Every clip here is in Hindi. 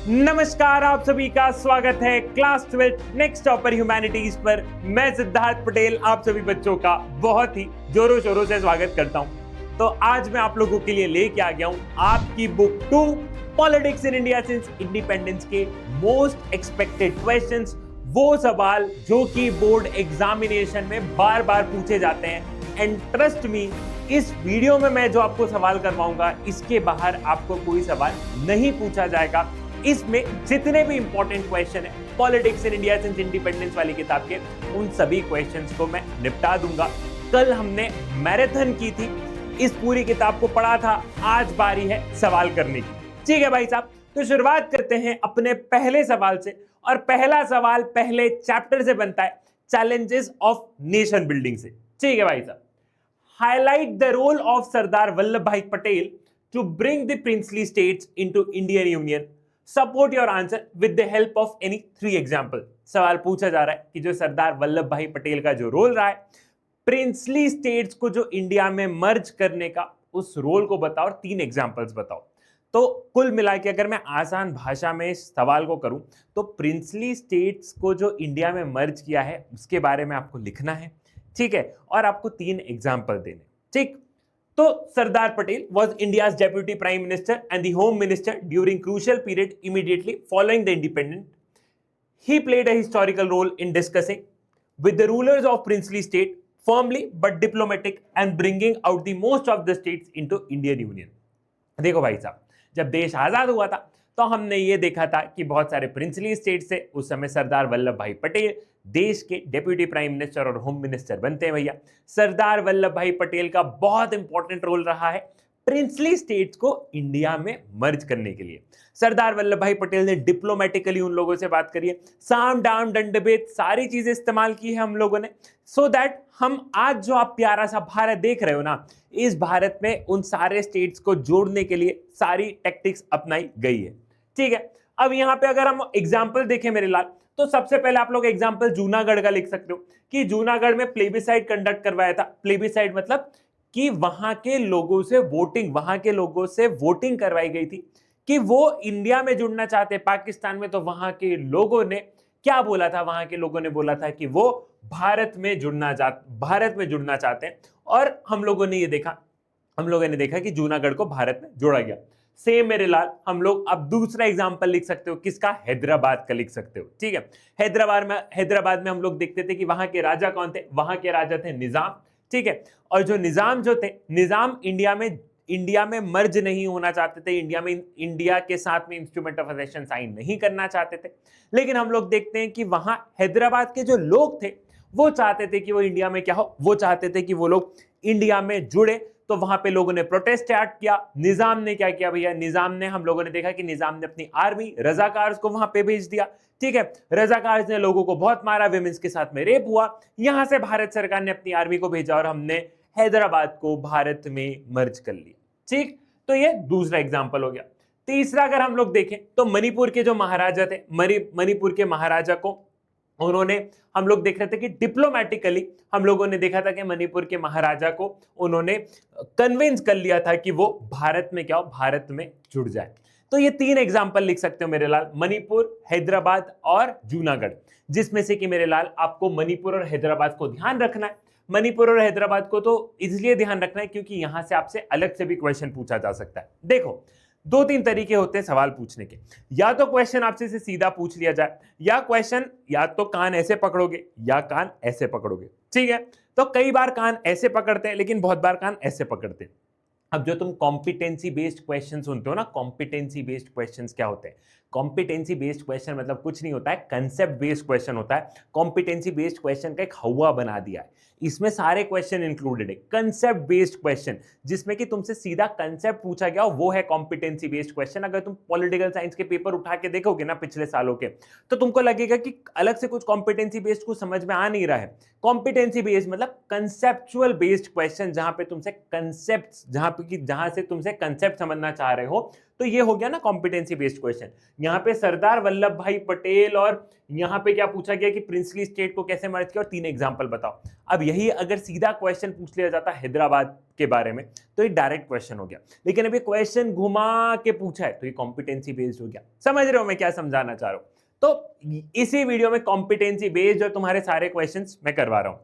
नमस्कार, आप सभी का स्वागत है क्लास 12 नेक्स्ट टॉपर ह्यूमैनिटीज पर। मैं सिद्धार्थ पटेल आप सभी बच्चों का बहुत ही जोरों शोरों से स्वागत करता हूं। तो आज मैं आप लोगों के लिए लेके आ गया हूं आपकी book 2 politics in India since independence के मोस्ट एक्सपेक्टेड क्वेश्चंस, वो सवाल जो कि बोर्ड एग्जामिनेशन में बार बार पूछे जाते हैं। एंड ट्रस्ट मी, इस वीडियो में मैं जो आपको सवाल करवाऊंगा इसके बाहर आपको कोई सवाल नहीं पूछा जाएगा। इसमें जितने भी इंपॉर्टेंट क्वेश्चन है politics in India since independence वाली किताब के, उन सभी क्वेश्चंस को मैं निपटा दूंगा। कल हमने मैराथन की थी, इस पूरी किताब को पढ़ा था, आज बारी है सवाल करने की। ठीक है भाई साहब, तो शुरुआत करते हैं अपने पहले सवाल से। और पहला सवाल पहले चैप्टर से बनता है, चैलेंजेस ऑफ नेशन बिल्डिंग से। ठीक है भाई साहब, highlight the role of Sardar Vallabhbhai Patel to bring the princely states into Indian union. Support your answer with the help of any 3 example. सवाल पूछा जा रहा है कि जो सरदार वल्लभ भाई पटेल का जो रोल रहा है प्रिंसली स्टेट्स को जो इंडिया में मर्ज करने का, उस रोल को बताओ और 3 एग्जाम्पल्स बताओ। तो कुल मिला के अगर मैं आसान भाषा में इस सवाल को करूं तो प्रिंसली स्टेट्स को जो इंडिया में मर्ज किया है उसके बारे में आपको लिखना है, ठीक है, और आपको 3 एग्जाम्पल देने। ठीक, तो Sardar Patel was India's deputy prime minister and the home minister during crucial period immediately following the independence. He played a historical role in discussing with the rulers of princely state firmly but diplomatic and bringing out the most of the states into Indian Union. देखो भाई साहब, जब देश आजाद हुआ था तो हमने ये देखा था कि बहुत सारे प्रिंसली स्टेट से उस समय सरदार वल्लभ भाई पटेल देश के डेप्यूटी प्राइम मिनिस्टर और होम मिनिस्टर बनते हैं। भैया, सरदार वल्लभ भाई पटेल का बहुत इंपॉर्टेंट रोल रहा है प्रिंसली स्टेट्स को इंडिया में मर्ज करने के लिए। सरदार वल्लभ भाई पटेल ने डिप्लोमेटिकली उन लोगों से बात करी है, साम दाम दंड भेद सारी चीजें इस्तेमाल की है हम लोगों ने, सो दैट हम आज जो आप प्यारा सा भारत देख रहे हो ना, इस भारत में उन सारे स्टेट्स को जोड़ने के लिए सारी टेक्टिक्स अपनाई गई है। ठीक है, अब यहां पे अगर हम एग्जाम्पल देखें मेरे लाल, तो सबसे पहले आप लोग एग्जाम्पल जूनागढ़ का लिख सकते हो कि जूनागढ़ में प्लेबिसाइड कंडक्ट करवाया था। प्लेबिसाइड मतलब कि वहां के लोगों से वोटिंग करवाई गई थी कि वो इंडिया में जुड़ना चाहते, पाकिस्तान में। तो वहां के लोगों ने क्या बोला था? वहां के लोगों ने बोला था कि वो भारत में जुड़ना चाहते हैं। और हम लोगों ने देखा कि जूनागढ़ को भारत में जोड़ा गया। सेम मेरे लाल, हम लोग अब दूसरा एग्जांपल लिख सकते हो, किसका? हैदराबाद का लिख सकते हो। ठीक है, हैदराबाद में हम लोग देखते थे कि वहां के राजा कौन थे? वहां के राजा थे निजाम। ठीक है, और जो निजाम इंडिया में मर्ज नहीं होना चाहते थे, इंडिया के साथ में इंस्ट्रूमेंट ऑफ असेशन साइन नहीं करना चाहते थे। लेकिन हम लोग देखते हैं कि वहां हैदराबाद के जो लोग थे वो चाहते थे कि वो इंडिया में क्या हो, वो चाहते थे कि वो लोग इंडिया में जुड़े। तो वहां पे लोगों ने प्रोटेस्ट स्टार्ट किया। निजाम ने क्या किया भैया? हम लोगों ने देखा कि निजाम ने अपनी आर्मी रजाकार्स को वहां पे भेज दिया। ठीक है, रजाकार्स ने लोगों को बहुत मारा, विमेंस के साथ में रेप हुआ। यहां से भारत सरकार ने अपनी आर्मी को भेजा और हमने हैदराबाद को भारत में मर्ज कर लिया। ठीक, तो ये दूसरा एग्जाम्पल हो गया। तीसरा अगर हम लोग देखें तो मणिपुर के जो महाराजा थे, मणिपुर के महाराजा को हम लोग देख रहे थे कि डिप्लोमेटिकली हम लोगों ने देखा था कि मणिपुर के महाराजा को उन्होंने कन्विंस कर लिया था कि वो भारत में जुड़ जाए। तो ये 3 एग्जाम्पल लिख सकते हो मेरे लाल, मणिपुर, हैदराबाद और जूनागढ़, जिसमें से कि मेरे लाल आपको मणिपुर और हैदराबाद को ध्यान रखना है। मणिपुर और हैदराबाद को तो इसलिए ध्यान रखना है क्योंकि यहां से आपसे अलग से भी क्वेश्चन पूछा जा सकता है। देखो, 2-3 तरीके होते हैं सवाल पूछने के। या तो क्वेश्चन आपसे से सीधा पूछ लिया जाए, या तो कान ऐसे पकड़ोगे या कान ऐसे पकड़ोगे। ठीक है, तो कई बार कान ऐसे पकड़ते हैं लेकिन बहुत बार कान ऐसे पकड़ते हैं। अब जो तुम कॉम्पिटेंसी बेस्ड क्वेश्चन सुनते हो ना, कॉम्पिटेंसी बेस्ड क्वेश्चंस क्या होते हैं? कॉम्पिटेंसी बेस्ड क्वेश्चन मतलब कुछ नहीं होता है, कंसेप्ट बेस्ड क्वेश्चन होता है। कॉम्पिटेंसी बेस्ड क्वेश्चन का एक हवा बना दिया है, इसमें सारे क्वेश्चन इंक्लूडेड है। कंसेप्ट बेस्ड क्वेश्चन जिसमें कि तुमसे सीधा कंसेप्ट पूछा गया, वो है कॉम्पिटेंसी बेस्ड क्वेश्चन। अगर तुम पॉलिटिकल साइंस के पेपर उठा के देखोगे ना पिछले सालों के, तो तुमको लगेगा कि अलग से कुछ कॉम्पिटेंसी बेस्ड कुछ समझ में आ नहीं रहा है। कॉम्पिटेंसी बेस्ड मतलब कंसेप्चुअल बेस्ड क्वेश्चन, जहां पे पे जहां से तुमसे कंसेप्ट समझना चाह रहे हो, तो ये हो गया ना कॉम्पिटेंसी बेस्ड क्वेश्चन। यहाँ पे सरदार वल्लभ भाई पटेल और यहाँ पे क्या पूछा गया कि प्रिंसली स्टेट को कैसे मर्ज किया और 3 एग्जाम्पल बताओ। अब यही अगर सीधा क्वेश्चन पूछ लिया जाता हैदराबाद के बारे में तो ये डायरेक्ट क्वेश्चन हो गया, लेकिन अभी क्वेश्चन घुमा के पूछा है तो ये कॉम्पिटेंसी बेस्ड हो गया। समझ रहे हो मैं क्या समझाना चाह रहा हूं? तो इसी वीडियो में कॉम्पिटेंसी बेस्ड और तुम्हारे सारे क्वेश्चंस मैं करवा रहा हूं।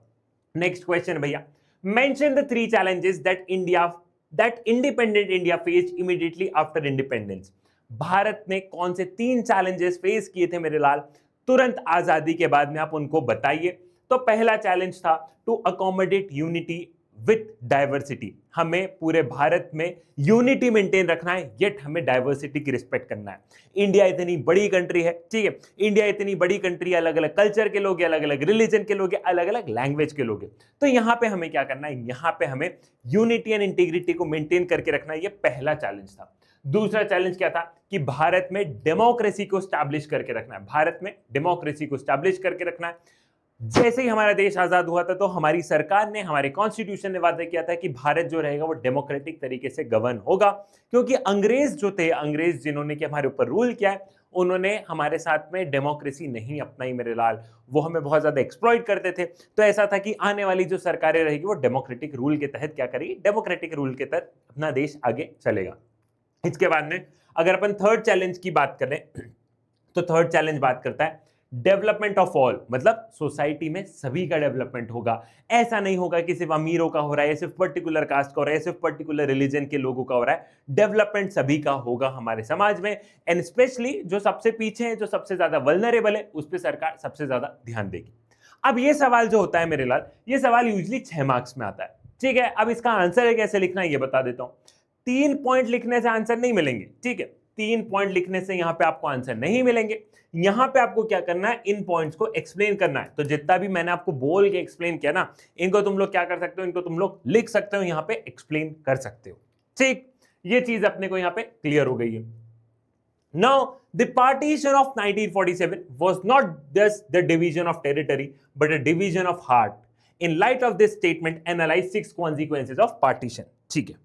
नेक्स्ट क्वेश्चन भैया, mention the 3 challenges that independent India faced immediately after independence। Bharat ने कौन से 3 चैलेंजेस फेस किए थे मेरे लाल तुरंत आजादी के बाद में, आप उनको बताइए। तो पहला चैलेंज था to accommodate unity with diversity. हमें पूरे भारत में यूनिटी मेंटेन रखना है, येट हमें डाइवर्सिटी की रिस्पेक्ट करना है। इंडिया इतनी बड़ी कंट्री है, ठीक है, इंडिया इतनी बड़ी कंट्री, अलग अलग कल्चर के लोग हैं, अलग अलग रिलीजन के लोग हैं, अलग अलग लैंग्वेज के लोग हैं। तो यहां पे हमें क्या करना है, यहां पे हमें यूनिटी एंड इंटीग्रिटी को मेंटेन करके रखना है। ये पहला चैलेंज था। दूसरा चैलेंज क्या था कि भारत में डेमोक्रेसी को स्टैब्लिश करके रखना है, भारत में डेमोक्रेसी को स्टैब्लिश करके रखना है। जैसे ही हमारा देश आजाद हुआ था तो हमारी सरकार ने, हमारे कॉन्स्टिट्यूशन ने वादा किया था कि भारत जो रहेगा वो डेमोक्रेटिक तरीके से गवर्न होगा, क्योंकि अंग्रेज जो थे, अंग्रेज जिन्होंने कि हमारे ऊपर रूल किया है, उन्होंने हमारे साथ में डेमोक्रेसी नहीं अपनाई मेरे लाल, वो हमें बहुत ज्यादा एक्सप्लॉइट करते थे। तो ऐसा था कि आने वाली जो सरकारें रहेगी वो डेमोक्रेटिक रूल के तहत क्या करेगी, डेमोक्रेटिक रूल के तहत अपना देश आगे चलेगा। इसके बाद में अगर अपन थर्ड चैलेंज की बात करें तो थर्ड चैलेंज बात करता है डेवलपमेंट ऑफ ऑल, मतलब सोसाइटी में सभी का डेवलपमेंट होगा। ऐसा नहीं होगा कि सिर्फ अमीरों का हो रहा है, सिर्फ पर्टिकुलर कास्ट का हो रहा है, सिर्फ पर्टिकुलर रिलीजन के लोगों का हो रहा है। डेवलपमेंट सभी का होगा हमारे समाज में, एंड स्पेशली जो सबसे पीछे है, जो सबसे ज्यादा वल्नरेबल है, उस पर सरकार सबसे ज्यादा ध्यान देगी। अब ये सवाल जो होता है मेरे लाल, ये सवाल यूजली 6 मार्क्स में आता है, ठीक है। अब इसका आंसर कैसे लिखना है ये बता देता हूं। 3 पॉइंट लिखने से आंसर नहीं मिलेंगे, ठीक है, 3 पॉइंट लिखने से यहां पे आपको आंसर नहीं मिलेंगे। यहां पे आपको क्या करना है, इन पॉइंट्स को एक्सप्लेन करना है। तो जितना भी मैंने आपको बोल के एक्सप्लेन किया ना, इनको तुम लोग क्या कर सकते हो, इनको तुम लोग लिख सकते हो, यहां पे एक्सप्लेन कर सकते हो, ठीक। ये चीज अपने को यहां पे क्लियर हो गई है। Now the partition of 1947 was not just the division of territory but a division of heart. In light of this statement analyse 6 consequences of partition, ठीक है।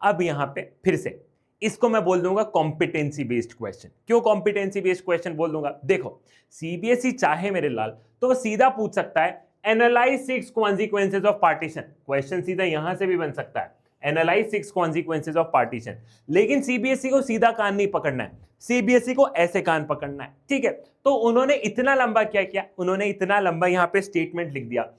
अब यहां पे फिर से इसको मैं बोल दूंगा कॉम्पिटेंसी बेस्ड क्वेश्चन। क्यों कॉम्पिटेंसी बेस्ड क्वेश्चन बोल दूंगा, देखो सीबीएसई चाहे मेरे लाल तो वो सीधा पूछ सकता है analyse 6 consequences of partition. Question सीधा यहां से भी बन सकता है, एनालाइज 6 कॉन्सिक्वेंसेज ऑफ पार्टीशन। लेकिन सीबीएसई को सीधा कान नहीं पकड़ना है, सीबीएसई को ऐसे कान पकड़ना है, ठीक है। तो उन्होंने इतना लंबा क्या किया, उन्होंने इतना लंबा यहां पे स्टेटमेंट लिख दिया,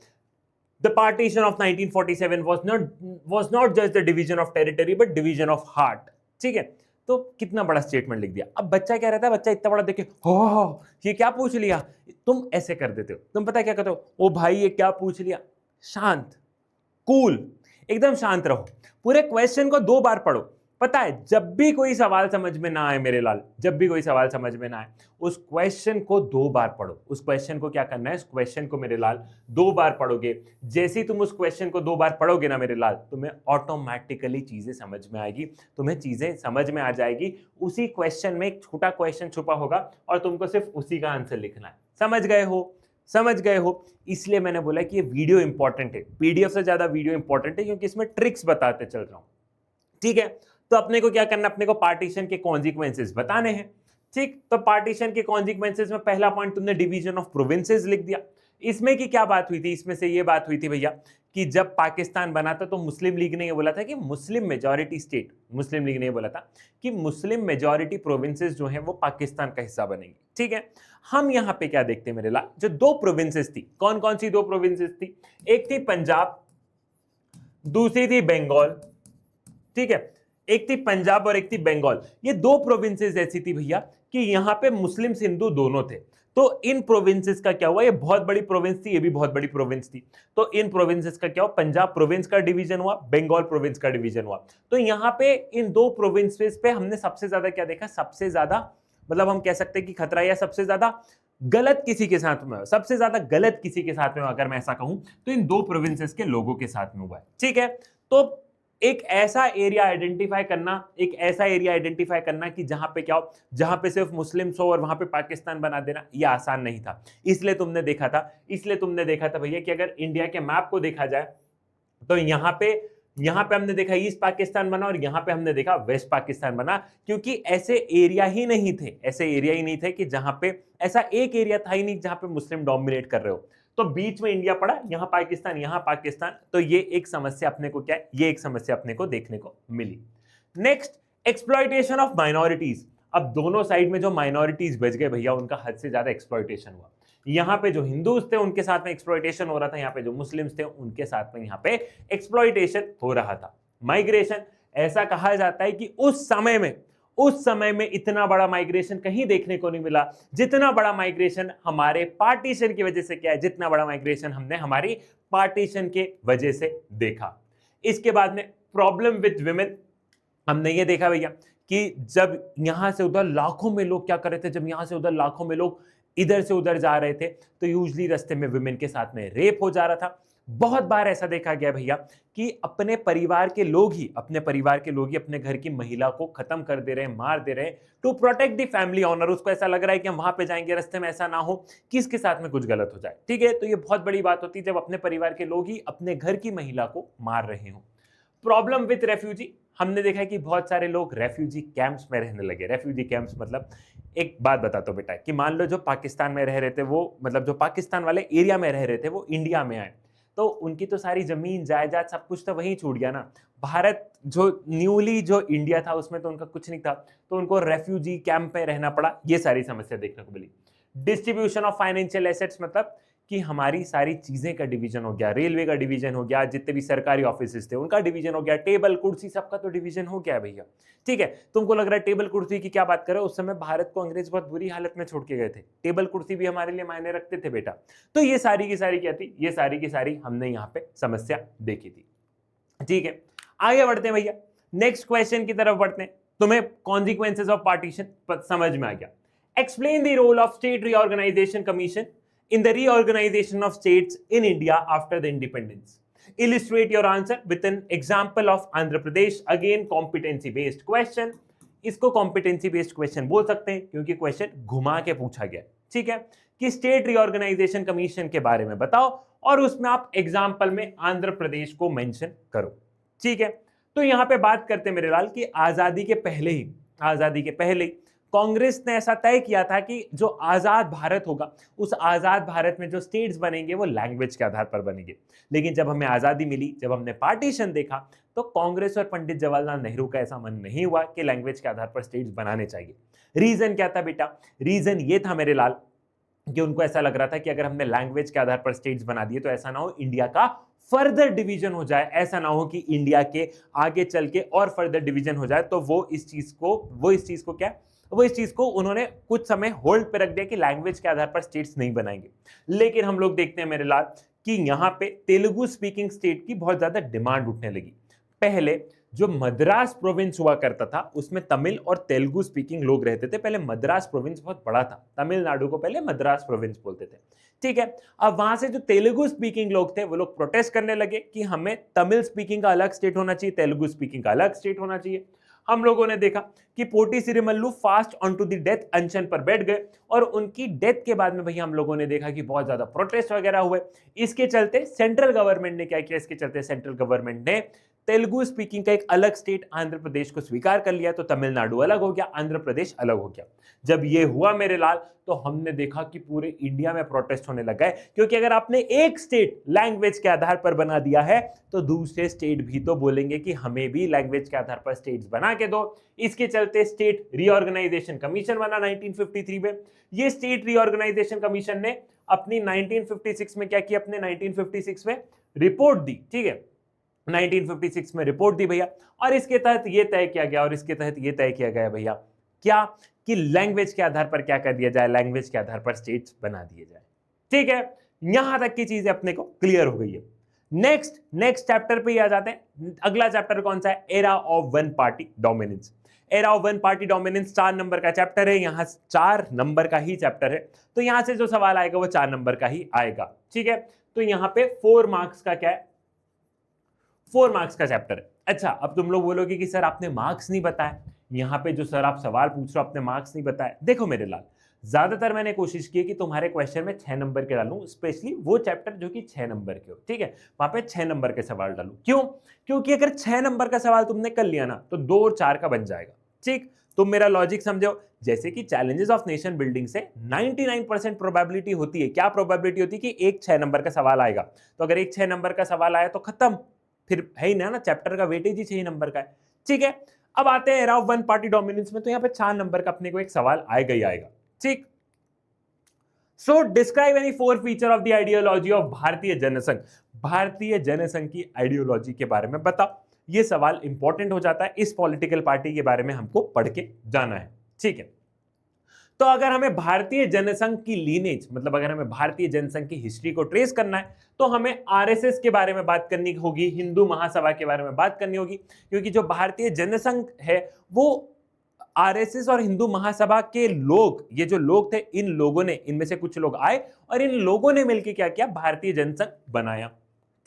The partition of 1947 was not just the division of territory but division of heart, ठीक है। तो कितना बड़ा स्टेटमेंट लिख दिया। अब बच्चा क्या रहता है, बच्चा इतना बड़ा देखे, हो ये क्या पूछ लिया, तुम ऐसे कर देते हो, तुम पता क्या कहते हो, ओ भाई ये क्या पूछ लिया। शांत, कूल, एकदम शांत रहो, पूरे क्वेश्चन को 2 बार पढ़ो। पता है जब भी कोई सवाल समझ में ना आए मेरे लाल, जब भी कोई सवाल समझ में ना आए, उस क्वेश्चन को 2 बार पढ़ो। उस क्वेश्चन को क्या करना है, इस क्वेश्चन को मेरे लाल 2 बार पढ़ोगे। जैसे ही तुम उस क्वेश्चन को 2 बार पढ़ोगे ना मेरे लाल, तुम्हें ऑटोमेटिकली चीजें समझ में आएगी, तुम्हें चीजें समझ में आ जाएगी। उसी क्वेश्चन में एक छोटा क्वेश्चन छुपा होगा और तुमको सिर्फ उसी का आंसर लिखना है। समझ गए हो, समझ गए हो। इसलिए मैंने बोला कि ये वीडियो इंपॉर्टेंट है, पीडीएफ से ज्यादा वीडियो इंपॉर्टेंट है, क्योंकि इसमें ट्रिक्स बताते चल रहा हूं, ठीक है। तो अपने को क्या करना, अपने को पार्टीशन के कॉन्सिक्वेंसेस बताने हैं, ठीक। तो पार्टीशन के कॉन्सिक्वेंसेस में पहला पॉइंट तुमने डिवीजन ऑफ प्रोविंसेस लिख दिया। इसमें की क्या बात हुई थी, इसमें से ये बात हुई थी भैया कि जब पाकिस्तान बना था तो मुस्लिम लीग ने ये बोला था कि मुस्लिम मेजॉरिटी स्टेट, मुस्लिम लीग ने ये बोला था कि मुस्लिम मेजॉरिटी प्रोविंसेस जो हैं वो पाकिस्तान का हिस्सा बनेंगी, ठीक है। हम यहाँ पे क्या देखते हैं मेरे लाल, जो 2 प्रोविंसेस थी, कौन कौन सी 2 प्रोविंसेस थी, एक थी पंजाब, दूसरी थी बंगाल, ठीक है। एक थी पंजाब और एक थी बंगाल। ये 2 प्रोविंसेस ऐसी थी भैया कि यहां पे मुस्लिम हिंदू दोनों थे। तो इन प्रोविंसेस का क्या हुआ, ये बहुत बड़ी प्रोविंस थी, ये भी बहुत बड़ी प्रोविंस थी। तो इन प्रोविंसेस का क्या हुआ, पंजाब प्रोविंस का डिवीजन हुआ, बंगाल प्रोविंस का डिवीजन हुआ। तो यहां पे इन 2 प्रोविंसेस पे हमने सबसे ज्यादा क्या देखा, सबसे ज्यादा मतलब हम कह सकते हैं कि खतरा या सबसे ज्यादा गलत किसी के साथ में, सबसे ज्यादा गलत किसी के साथ में, अगर मैं ऐसा कहूं तो इन 2 प्रोविंसेस के लोगों के साथ में हुआ है, ठीक है। तो एक ऐसा एरिया आइडेंटिफाई करना, एक ऐसा एरिया आइडेंटिफाई करना कि जहां पे क्या हो, जहां पे सिर्फ मुस्लिम्स हो और वहां पे पाकिस्तान बना देना, ये आसान नहीं था। इसलिए तुमने देखा था भैया कि अगर इंडिया के मैप को देखा जाए तो यहां पे यहां पे हमने देखा ईस्ट पाकिस्तान बना और यहां पे हमने देखा वेस्ट पाकिस्तान बना, क्योंकि ऐसे एरिया ही नहीं थे कि जहां पे ऐसा एक एरिया था ही नहीं जहां पे मुस्लिम डोमिनेट कर रहे हो। तो बीच में इंडिया पड़ा, यहां पाकिस्तान, तो ये एक समस्या अपने को क्या है, ये एक समस्या अपने को देखने को मिली। Next, exploitation of minorities. अब दोनों साइड में जो माइनॉरिटीज बच गए भैया, उनका हद से ज्यादा एक्सप्लॉइटेशन हुआ। यहाँ पे जो हिंदूज थे उनके साथ में एक्सप्लॉइटेशन हो रहा था, यहाँ पे जो मुस्लिम्स थे उनके साथ में यहाँ पे एक्सप्लॉइटेशन हो रहा था। माइग्रेशन, ऐसा कहा जाता है कि उस समय में इतना बड़ा माइग्रेशन कहीं देखने को नहीं मिला जितना बड़ा माइग्रेशन हमारे पार्टीशन की वजह से क्या है, जितना बड़ा माइग्रेशन हमने हमारी पार्टीशन के वजह से देखा। इसके बाद में प्रॉब्लम विद विमेन, हमने ये देखा भैया कि जब यहां से उधर लाखों में लोग क्या कर रहे थे, जब यहां से उधर लाखों में लोग इधर से उधर जा रहे थे तो यूजली रास्ते में विमेन के साथ में रेप हो जा रहा था। बहुत बार ऐसा देखा गया भैया कि अपने परिवार के लोग ही अपने घर की महिला को खत्म कर दे रहे हैं, मार दे रहे हैं, to protect the family honour. उसको ऐसा लग रहा है कि हम वहां पे जाएंगे, रास्ते में ऐसा ना हो कि इसके साथ में कुछ गलत हो जाए। ठीक है, तो ये बहुत बड़ी बात होती है जब अपने परिवार के लोग ही अपने घर की महिला को मार रहे हो। प्रॉब्लम विद रेफ्यूजी, हमने देखा है कि बहुत सारे लोग रेफ्यूजी कैंप्स में रहने लगे। रेफ्यूजी कैंप्स मतलब, एक बात बताता हूं बेटा, कि मान लो जो पाकिस्तान में रह रहे थे वो, मतलब जो पाकिस्तान वाले एरिया में रह रहे थे वो इंडिया में आए, तो उनकी तो सारी जमीन जायदाद सब कुछ तो वहीं छूट गया ना। भारत जो न्यूली जो इंडिया था उसमें तो उनका कुछ नहीं था, तो उनको रेफ्यूजी कैंप में रहना पड़ा। ये सारी समस्या देखने को मिली। डिस्ट्रीब्यूशन ऑफ फाइनेंशियल एसेट्स, मतलब कि हमारी सारी चीजें का डिवीजन हो गया, रेलवे का डिवीजन हो गया, जितने भी सरकारी ऑफिसेस थे उनका डिवीजन हो गया, टेबल कुर्सी सबका तो डिवीजन हो गया भैया। ठीक है, तुमको लग रहा है टेबल कुर्सी की क्या बात कर रहे हो, उस समय भारत को अंग्रेज बहुत बुरी हालत में छोड़ के गए थे, टेबल कुर्सी भी हमारे लिए मायने रखते थे बेटा। तो ये सारी की सारी क्या थी, ये सारी की सारी हमने यहाँ पे समस्या देखी थी। ठीक है, आगे बढ़ते हैं भैया, नेक्स्ट क्वेश्चन की तरफ बढ़ते हैं। तुम्हें कॉन्सिक्वेंसेज ऑफ पार्टीशन समझ में आ गया। Explain the role of state reorganisation commission in the reorganization of states in India after the independence. Illustrate your answer with an example of Andhra Pradesh. Again, competency based question. इसको competency based question बोल सकते हैं क्योंकि क्वेश्चन घुमा के पूछा गया। ठीक है, कि स्टेट रीऑर्गेनाइजेशन कमीशन के बारे में बताओ और उसमें आप एग्जाम्पल में आंध्र प्रदेश को मेंशन करो। ठीक है, तो यहां पे बात करते हैं मेरे लाल कि आजादी के पहले ही कांग्रेस ने ऐसा तय किया था कि जो आजाद भारत होगा, उस आजाद भारत में जो स्टेट्स बनेंगे वो लैंग्वेज के आधार पर बनेंगे। लेकिन जब हमें आजादी मिली, जब हमने पार्टीशन देखा, तो कांग्रेस और पंडित जवाहरलाल नेहरू का ऐसा मन नहीं हुआ कि लैंग्वेज के आधार पर स्टेट्स बनाने चाहिए। रीजन क्या था बेटा, रीजन ये था मेरे लाल कि उनको ऐसा लग रहा था कि अगर हमने लैंग्वेज के आधार पर स्टेट्स बना दिए तो ऐसा ना हो इंडिया का फर्दर डिवीजन हो जाए, ऐसा ना हो कि इंडिया के आगे चल के और फर्दर डिवीजन हो जाए। तो वो इस चीज को उन्होंने कुछ समय होल्ड पे रख दिया कि लैंग्वेज के आधार पर स्टेट्स नहीं बनाएंगे। लेकिन हम लोग देखते हैं मेरे लाल कि यहां पे तेलुगु स्पीकिंग स्टेट की बहुत ज्यादा डिमांड उठने लगी। पहले जो मद्रास प्रोविंस हुआ करता था उसमें तमिल और तेलुगु स्पीकिंग लोग रहते थे। पहले मद्रास प्रोविंस बहुत बड़ा था, तमिलनाडु को पहले मद्रास प्रोविंस बोलते थे। ठीक है, अब वहां से जो तेलुगु स्पीकिंग लोग थे वो लोग प्रोटेस्ट करने लगे कि हमें तमिल स्पीकिंग का अलग स्टेट होना चाहिए, तेलुगु स्पीकिंग का अलग स्टेट होना चाहिए। हम लोगों ने देखा कि Potti Sriramulu fast on to the death अनशन पर बैठ गए और उनकी डेथ के बाद में भैया हम लोगों ने देखा कि बहुत ज्यादा प्रोटेस्ट वगैरह हुए। इसके चलते सेंट्रल गवर्नमेंट ने क्या किया, सेंट्रल गवर्नमेंट ने तेलुगु स्पीकिंग का एक अलग स्टेट आंध्र प्रदेश को स्वीकार कर लिया। तो तमिलनाडु अलग हो गया, आंध्र प्रदेश अलग हो गया। जब ये हुआ मेरे लाल तो हमने देखा कि पूरे इंडिया में प्रोटेस्ट होने लगा है, क्योंकि अगर आपने एक स्टेट लैंग्वेज के आधार पर बना दिया है तो दूसरे स्टेट भी तो बोलेंगे कि हमें भी लैंग्वेज के आधार पर स्टेट्स बना के दो। इसके चलते स्टेट रीऑर्गेनाइजेशन कमीशन बना 1953 में। ये स्टेट रीऑर्गेनाइजेशन कमीशन ने अपनी 1956 में क्या किया, अपने 1956 में रिपोर्ट दी। ठीक है, 1956 में रिपोर्ट दी भैया, और इसके तहत ये तय किया गया भैया क्या, कि लैंग्वेज के आधार पर क्या कर दिया जाए, लैंग्वेज के आधार पर स्टेट्स बना दिए जाए। ठीक है, यहां तक की चीजें अपने को क्लियर हो गई है। नेक्स्ट चैप्टर पे आ जाते हैं। अगला चैप्टर कौन सा है, era of one party dominance. Era of one party dominance 4 number का चैप्टर है, यहां 4 नंबर का ही चैप्टर है, तो यहां से जो सवाल आएगा वो 4 नंबर का ही आएगा। ठीक है, तो यहां पे 4 मार्क्स का क्या है, 4 मार्क्स का चैप्टर है। अच्छा, अब तुम लोग बोलोगे कि सर आपने मार्क्स नहीं बताया, यहाँ पे जो सर आप सवाल पूछ रहे हो अपने मार्क्स नहीं बताए। देखो मेरे लाल, ज्यादातर मैंने कोशिश की कि तुम्हारे क्वेश्चन में 6 नंबर के डालूं, स्पेशली वो चैप्टर जो कि 6 नंबर के हो, ठीक है, वहां पे 6 नंबर के सवाल डालूं। क्यों? क्योंकि अगर 6 नंबर का सवाल तुमने कर लिया ना तो 2 और 4 का बन जाएगा। ठीक, तुम मेरा लॉजिक समझो। जैसे कि चैलेंजेस ऑफ नेशन बिल्डिंग से 99% प्रोबेबिलिटी होती है। क्या प्रोबेबिलिटी होती है? कि एक 6 नंबर का सवाल आएगा। तो अगर एक 6 नंबर का सवाल आया तो खत्म, फिर है ही ना, चैप्टर का वेटेज ही 6 नंबर का है। ठीक है, अब आते हैं एराउ वन पार्टी डोमिनेंस में, तो यहाँ पे 4 नंबर का अपने को एक सवाल आएगा ही आएगा। ठीक, so describe any 4 feature of the ideology of Bharatiya Jana Sangh. भारतीय जनसंघ की आइडियोलॉजी के बारे में बताओ। ये सवाल इंपॉर्टेंट हो जाता है, इस पॉलिटिकल पार्टी के बारे में हमको पढ़ के जाना है। ठीक है, तो अगर हमें भारतीय जनसंघ की लीनेज, मतलब अगर हमें भारतीय जनसंघ की हिस्ट्री को ट्रेस करना है तो हमें आरएसएस के बारे में बात करनी होगी, हिंदू महासभा के बारे में बात करनी होगी, क्योंकि जो भारतीय जनसंघ है वो आरएसएस और हिंदू महासभा के लोग, ये जो लोग थे, इन लोगों ने, इनमें से कुछ लोग आए और इन लोगों ने मिलकर क्या किया? भारतीय जनसंघ बनाया।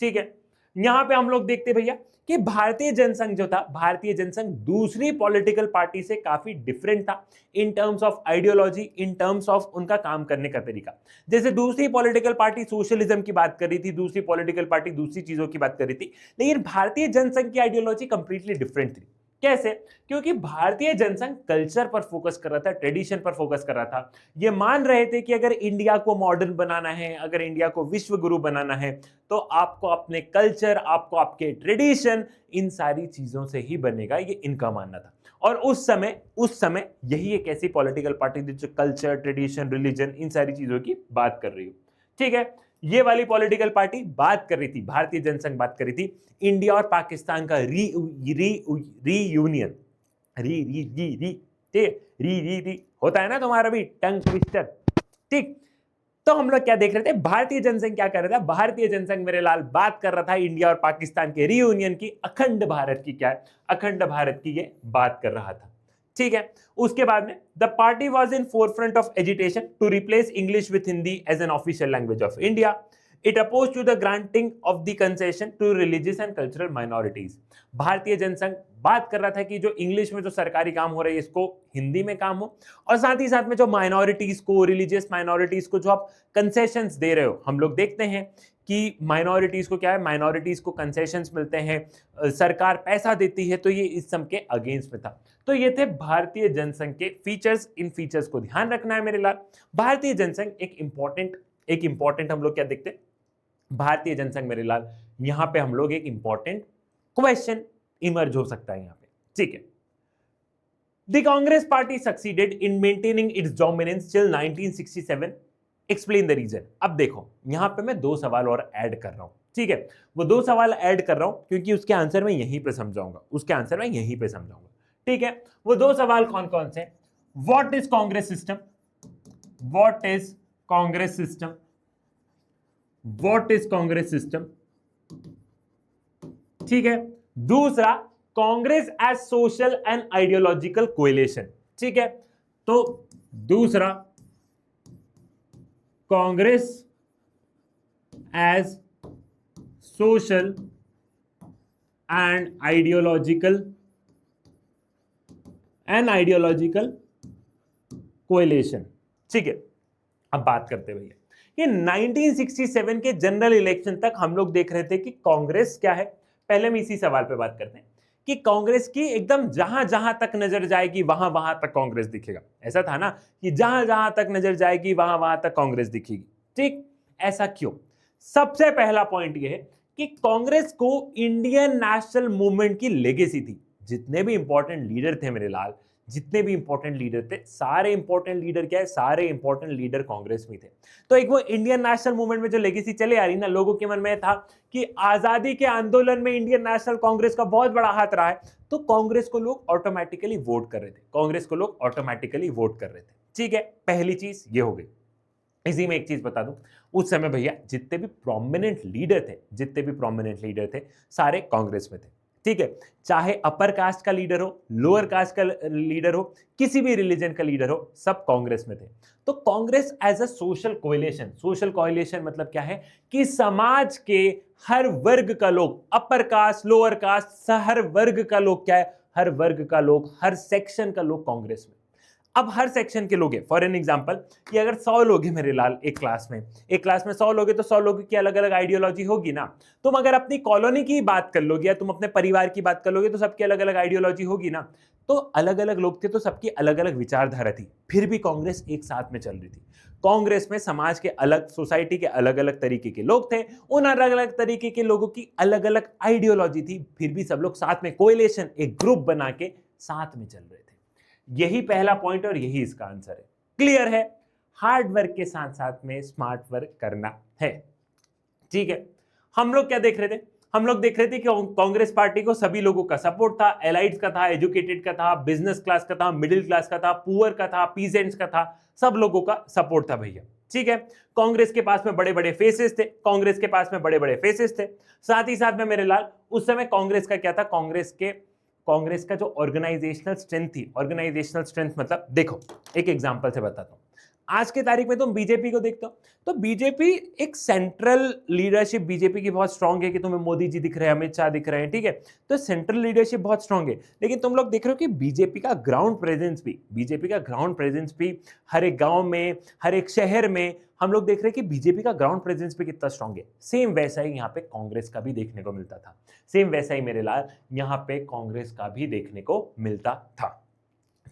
ठीक है, यहां पे हम लोग देखते भैया कि भारतीय जनसंघ जो था, भारतीय जनसंघ दूसरी पॉलिटिकल पार्टी से काफी डिफरेंट था in terms of ideology, in terms of उनका काम करने का तरीका। जैसे दूसरी पॉलिटिकल पार्टी सोशलिज्म की बात कर रही थी, दूसरी पॉलिटिकल पार्टी दूसरी चीजों की बात कर रही थी, लेकिन भारतीय जनसंघ की आइडियोलॉजी कंप्लीटली डिफरेंट थी। कैसे? क्योंकि भारतीय जनसंघ कल्चर पर फोकस कर रहा था, ट्रेडिशन पर फोकस कर रहा था। ये मान रहे थे कि अगर इंडिया को मॉडर्न बनाना है, अगर इंडिया को विश्व गुरु बनाना है, तो आपको अपने कल्चर, आपको आपके ट्रेडिशन, इन सारी चीजों से ही बनेगा, ये इनका मानना था। और उस समय यही एक ऐसी पॉलिटिकल पार्टी थी जो कल्चर, ट्रेडिशन, रिलीजन, इन सारी चीजों की बात कर रही हो। ठीक है, ये वाली पॉलिटिकल पार्टी बात कर रही थी, भारतीय जनसंघ बात कर रही थी इंडिया और पाकिस्तान का रीयूनियन, री होता है ना तुम्हारा भी टंग ट्विस्टर। ठीक, तो हम लोग क्या देख रहे थे? भारतीय जनसंघ क्या कर रहा था? भारतीय जनसंघ मेरे लाल बात कर रहा था इंडिया और पाकिस्तान के रीयूनियन की, अखंड भारत की, क्या है, अखंड भारत की ये बात कर रहा था। ठीक है, उसके बाद में the party was in forefront of agitation to replace English with Hindi as an official language of India. It oppose to the granting of the concession to religious and cultural minorities. Bharatiya Jansangh बात कर रहा था कि जो इंग्लिश में जो सरकारी काम हो रहे हैं इसको हिंदी में काम हो, और साथ ही साथ में जो माइनॉरिटीज को, रिलीजियस माइनॉरिटीज को जो आप कंसेशंस दे रहे हो, हम लोग देखते हैं कि माइनॉरिटीज को क्या है, माइनॉरिटीज को कंसेशंस मिलते हैं, सरकार पैसा देती है, तो ये इस सब के अगेंस्ट में था। तो ये थे भारतीय जनसंघ के फीचर्स। इन फीचर्स को ध्यान रखना है मेरे लाल। भारतीय जनसंघ एक इंपॉर्टेंट हम लोग क्या देखते हैं? भारतीय जनसंघ मेरे लाल, यहां पे हम लोग एक इंपॉर्टेंट क्वेश्चन इमर्ज हो सकता है यहां पे। ठीक है, the Congress party succeeded in maintaining its dominance till 1967, explain the reason. अब देखो, यहां पे मैं 2 सवाल और ऐड कर रहा हूं। ठीक है, वो 2 सवाल ऐड कर रहा हूं क्योंकि उसके आंसर मैं यहीं पे समझाऊंगा, ठीक है, वो 2 सवाल कौन कौन से? What is Congress system, what is Congress system, what is Congress system. ठीक है, दूसरा Congress as social and ideological coalition. ठीक है, तो दूसरा Congress as social and ideological coalition. ठीक है, अब बात करते हैं भैया कि 1967 के जनरल इलेक्शन तक हम लोग देख रहे थे कि कांग्रेस क्या है। पहले हम इसी सवाल पे बात करते हैं कि कांग्रेस की एकदम जहां जहां तक नजर जाएगी वहां वहां तक कांग्रेस दिखेगा। ऐसा था ना कि जहां जहां तक नजर जाएगी वहां वहां तक कांग्रेस दिखेगी। ठीक, ऐसा क्यों? सबसे पहला पॉइंट यह है कि कांग्रेस को इंडियन नेशनल मूवमेंट की लेगेसी थी। जितने भी इंपॉर्टेंट लीडर थे मेरे लाल, जितने भी इंपॉर्टेंट लीडर थे, सारे इंपॉर्टेंट लीडर क्या है, सारे इंपॉर्टेंट लीडर कांग्रेस में थे। तो एक वो इंडियन नेशनल मूवमेंट में जो लेगेसी चले आ रही ना, लोगों के मन में था कि आजादी के आंदोलन में इंडियन नेशनल कांग्रेस का बहुत बड़ा हाथ रहा है, तो कांग्रेस को लोग ऑटोमेटिकली वोट कर रहे थे। ठीक है, पहली चीज ये हो गई। इसी में एक चीज बता दूं, उस समय भैया जितने भी प्रोमिनेंट लीडर थे सारे कांग्रेस में थे। ठीक है, चाहे अपर कास्ट का लीडर हो, लोअर कास्ट का लीडर हो, किसी भी रिलीजन का लीडर हो, सब कांग्रेस में थे। तो Congress as a social coalition मतलब क्या है कि समाज के हर वर्ग का लोग, अपर कास्ट, लोअर कास्ट, हर वर्ग का लोग क्या है, हर वर्ग का लोग, हर सेक्शन का लोग कांग्रेस में। अब हर सेक्शन के लोग हैं, फॉर एन एग्जांपल कि अगर 100 लोग हैं मेरे लाल एक क्लास में, 100 लोग हैं तो 100 लोगों की अलग अलग आइडियोलॉजी होगी ना। तुम अगर अपनी कॉलोनी की बात कर लोगे या तुम अपने परिवार की बात कर लोगे तो सबकी अलग अलग आइडियोलॉजी होगी ना। तो अलग अलग लोग थे तो सबकी अलग अलग विचारधारा थी, फिर भी कांग्रेस एक साथ में चल रही थी। कांग्रेस में समाज के अलग, सोसाइटी के अलग अलग तरीके के लोग थे, उन अलग अलग तरीके के लोगों की अलग अलग आइडियोलॉजी थी, फिर भी सब लोग साथ में कोएलिशन, एक ग्रुप बना के साथ में चल रहे थे। यही पहला पॉइंट और यही इसका आंसर है। क्लियर है? हार्ड वर्क के साथ साथ में स्मार्ट वर्क करना है। ठीक है, हम लोग क्या देख रहे थे? हम लोग देख रहे थे कि कांग्रेस पार्टी को सभी लोगों का सपोर्ट था, एलाइट्स का था, एजुकेटेड का था, बिजनेस क्लास का था, मिडिल क्लास का था, पुअर का था, पीजेंट्स का था, सब लोगों का सपोर्ट था भैया। ठीक है, कांग्रेस के पास में बड़े बड़े फेसेस थे, कांग्रेस के पास में बड़े बड़े फेसेस थे। साथ ही साथ में मेरे लाल उस समय कांग्रेस का क्या था? कांग्रेस का जो ऑर्गेनाइजेशनल स्ट्रेंथ थी, ऑर्गेनाइजेशनल स्ट्रेंथ मतलब देखो एक एग्जांपल से बताता हूं। आज के तारीख में तुम बीजेपी को देखते हो तो बीजेपी एक सेंट्रल लीडरशिप बीजेपी की बहुत स्ट्रांग है कि तुम्हें मोदी जी दिख रहे हैं, अमित शाह दिख रहे हैं, ठीक है, तो सेंट्रल लीडरशिप बहुत स्ट्रांग है। लेकिन तुम लोग देख रहे हो कि बीजेपी का ग्राउंड प्रेजेंस भी हर एक गांव में, हर एक शहर में हम लोग देख रहे हैं कि बीजेपी का ग्राउंड प्रेजेंस भी कितना स्ट्रांग है। सेम वैसा ही यहाँ पे कांग्रेस का भी देखने को मिलता था, सेम वैसा ही मेरे लाल यहाँ पे कांग्रेस का भी देखने को मिलता था।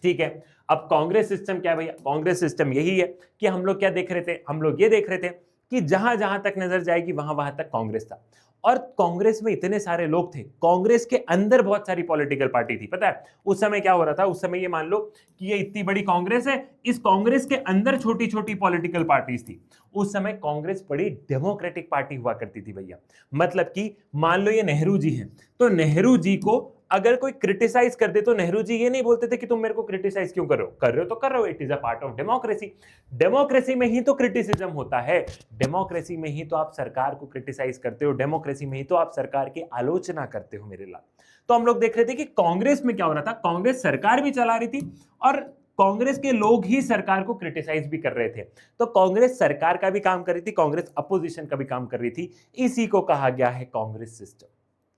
ठीक है, अब कांग्रेस सिस्टम क्या है भैया? कांग्रेस सिस्टम यही है कि हम लोग क्या देख रहे थे? हम लोग ये देख रहे थे कि जहां जहां तक नजर जाएगी वहां वहां तक कांग्रेस था। और कांग्रेस में इतने सारे लोग थे, कांग्रेस के अंदर बहुत सारी पॉलिटिकल पार्टी थी। पता है उस समय क्या हो रहा था? उस समय ये मान लो कि ये इतनी बड़ी कांग्रेस है, इस कांग्रेस के अंदर छोटी छोटी पॉलिटिकल पार्टीज थी। उस समय कांग्रेस बड़ी डेमोक्रेटिक पार्टी हुआ करती थी भैया। मतलब कि मान लो ये नेहरू जी हैं, तो नेहरू जी को अगर कोई क्रिटिसाइज कर दे तो नेहरू जी ये नहीं बोलते थे कि तुम मेरे को क्रिटिसाइज क्यों कर रहे हो? कर रहे हो तो कर रहे हो, it is a part of democracy. Democracy में ही तो क्रिटिसिज्म होता है, डेमोक्रेसी में ही तो आप सरकार को क्रिटिसाइज करते हो, डेमोक्रेसी में ही तो आप सरकार की आलोचना करते हो मेरे लाल। तो हम लोग देख रहे थे कि कांग्रेस में क्या हो रहा था? कांग्रेस सरकार भी चला रही थी और कांग्रेस के लोग ही सरकार को क्रिटिसाइज भी कर रहे थे। तो कांग्रेस सरकार का भी काम कर रही थी, कांग्रेस अपोजिशन का भी काम कर रही थी। इसी को कहा गया है कांग्रेस सिस्टम।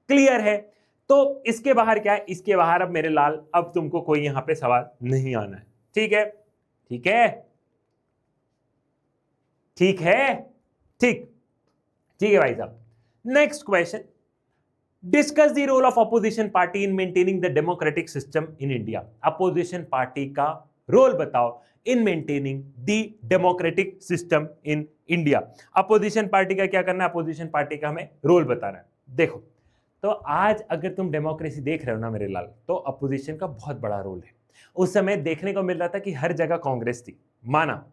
क्लियर है? तो इसके बाहर क्या है? इसके बाहर अब मेरे लाल अब तुमको कोई यहां पे सवाल नहीं आना है। ठीक है, ठीक है, ठीक है, ठीक, ठीक है भाई साहब। Next question, discuss the role of opposition party in maintaining the democratic system in India. Opposition party का रोल बताओ in maintaining the democratic system in India. Opposition party का क्या करना है? अपोजिशन पार्टी का हमें रोल बताना है। देखो, तो आज अगर तुम डेमोक्रेसी देख रहे हो ना मेरे लाल, तो अपोजिशन का बहुत बड़ा रोल है। उस समय देखने को मिल रहा था कि हर जगह कांग्रेस थी, माना,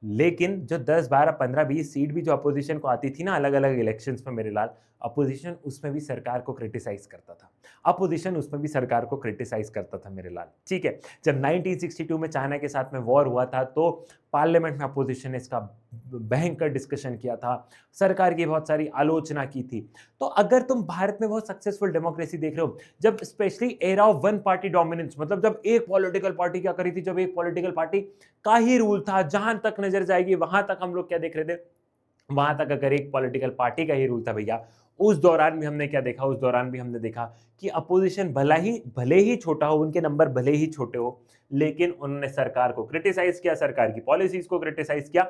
लेकिन जो 10, 12, 15, 20 सीट भी जो अपोजिशन को आती थी ना अलग अलग इलेक्शंस में मेरे लाल, अपोजिशन उसमें भी सरकार को क्रिटिसाइज करता था, अपोजिशन उसमें भी सरकार को क्रिटिसाइज करता था मेरे लाल। ठीक है, जब 1962 में चाइना के साथ में वॉर हुआ था तो पार्लियामेंट में अपोजिशन ने इसका भयंकर डिस्कशन किया था, सरकार की बहुत सारी आलोचना की थी। तो अगर तुम भारत में बहुत सक्सेसफुल डेमोक्रेसी देख रहे हो, जब specially era of one party dominance, मतलब जब एक पॉलिटिकल पार्टी क्या करी थी, जब एक पॉलिटिकल पार्टी का ही रूल था, जहां तक नजर जाएगी वहां तक हम लोग क्या देख रहे थे, वहां तक अगर एक पॉलिटिकल पार्टी का ही रूल था भैया, उस दौरान भी हमने क्या देखा? उस दौरान भी हमने देखा कि अपोजिशन भले ही छोटा हो, उनके नंबर भले ही छोटे हो, लेकिन उन्होंने सरकार को क्रिटिसाइज किया, सरकार की पॉलिसीज को क्रिटिसाइज किया।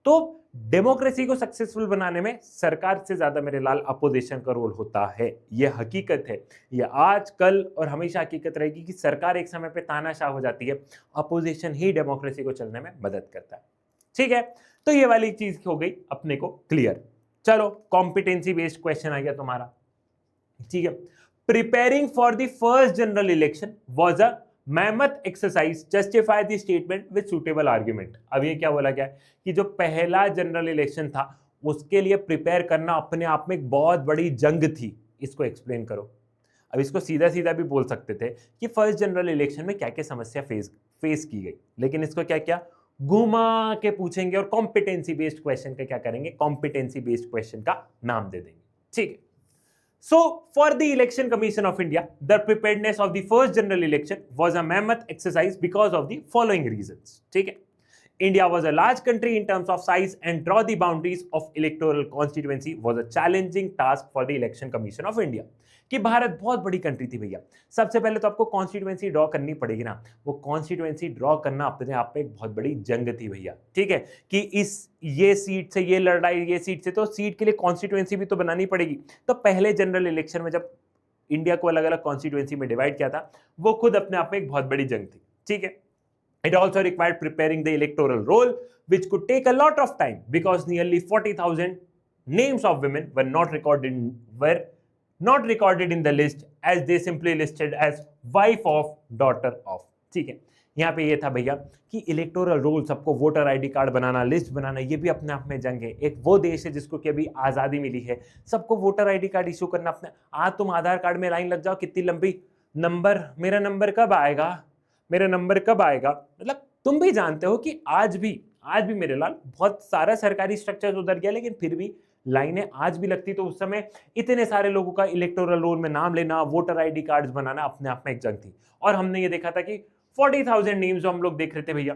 तो डेमोक्रेसी को सक्सेसफुल बनाने में सरकार से ज्यादा मेरे लाल अपोजिशन का रोल होता है। यह हकीकत है, यह आज कल और हमेशा हकीकत रहेगी कि सरकार एक समय पे तानाशाह हो जाती है, अपोजिशन ही डेमोक्रेसी को चलने में मदद करता है। ठीक है, तो ये वाली चीज हो गई अपने को क्लियर। चलो, कॉम्पिटेंसी बेस्ड क्वेश्चन आ गया तुम्हारा। ठीक है, preparing for the first general election was a mammoth exercise, justify the statement with suitable argument. अब ये क्या बोला गया कि जो पहला जनरल इलेक्शन था उसके लिए प्रिपेयर करना अपने आप में एक बहुत बड़ी जंग थी, इसको एक्सप्लेन करो। अब इसको सीधा सीधा भी बोल सकते थे कि फर्स्ट जनरल इलेक्शन में क्या क्या समस्या फेस की गई, लेकिन इसको क्या क्या घुमा के पूछेंगे और कॉम्पिटेंसी बेस्ड क्वेश्चन का क्या करेंगे? कॉम्पिटेंसी बेस्ड क्वेश्चन का नाम दे देंगे। ठीक है, so for the election commission of India, the preparedness of the first general election was a mammoth exercise because of the following reasons. ठीक है, India was a large country in terms of size and draw the boundaries of electoral constituency was a challenging task for the election commission of India. कि भारत बहुत बड़ी कंट्री थी भैया। सबसे पहले तो आपको कॉन्स्टिट्यूएंसी ड्रॉ करनी पड़ेगी ना, वो कॉन्स्टिट्यूएंसी ड्रॉ करना अपने आप में एक बहुत बड़ी जंग थी भैया, ठीक है, कि ये सीट से ये लड़ाई, ये सीट से, तो सीट के लिए कॉन्स्टिट्यूएंसी भी तो बनानी पड़ेगी। तो पहले जनरल इलेक्शन में जब इंडिया को अलग अलग कॉन्स्टिट्यूएंसी में डिवाइड किया था, वो खुद अपने आप में एक बहुत बड़ी जंग थी, ठीक है। It also required preparing the electoral roll, which could take a lot of time because nearly 40,000 names of women were not recorded in the list, as they simply listed as wife of, daughter of. ठीक है, यहाँ पे ये था भैया कि इलेक्टोरल रोल, सबको वोटर आईडी कार्ड बनाना, लिस्ट बनाना, ये भी अपने आप में जंग है। एक वो देश है जिसको कि अभी आज़ादी मिली है, सबको वोटर आईडी कार्ड इशू करना अपने। आज तुम आधार कार्ड में लाइन लग जाओ, कितनी लंबी, मेरा नंबर कब आएगा, मेरा नंबर कब आएगा, मतलब तुम भी जानते हो कि आज भी मेरे लाल बहुत सारा सरकारी स्ट्रक्चर उधर गया, लेकिन फिर भी लाइनें आज भी लगती। तो उस समय इतने सारे लोगों का इलेक्टोरल रोल में नाम लेना, वोटर आईडी कार्ड्स बनाना अपने आप में एक जंग थी। और हमने ये देखा था कि 40,000 नेम्स जो हम लोग देख रहे थे भैया,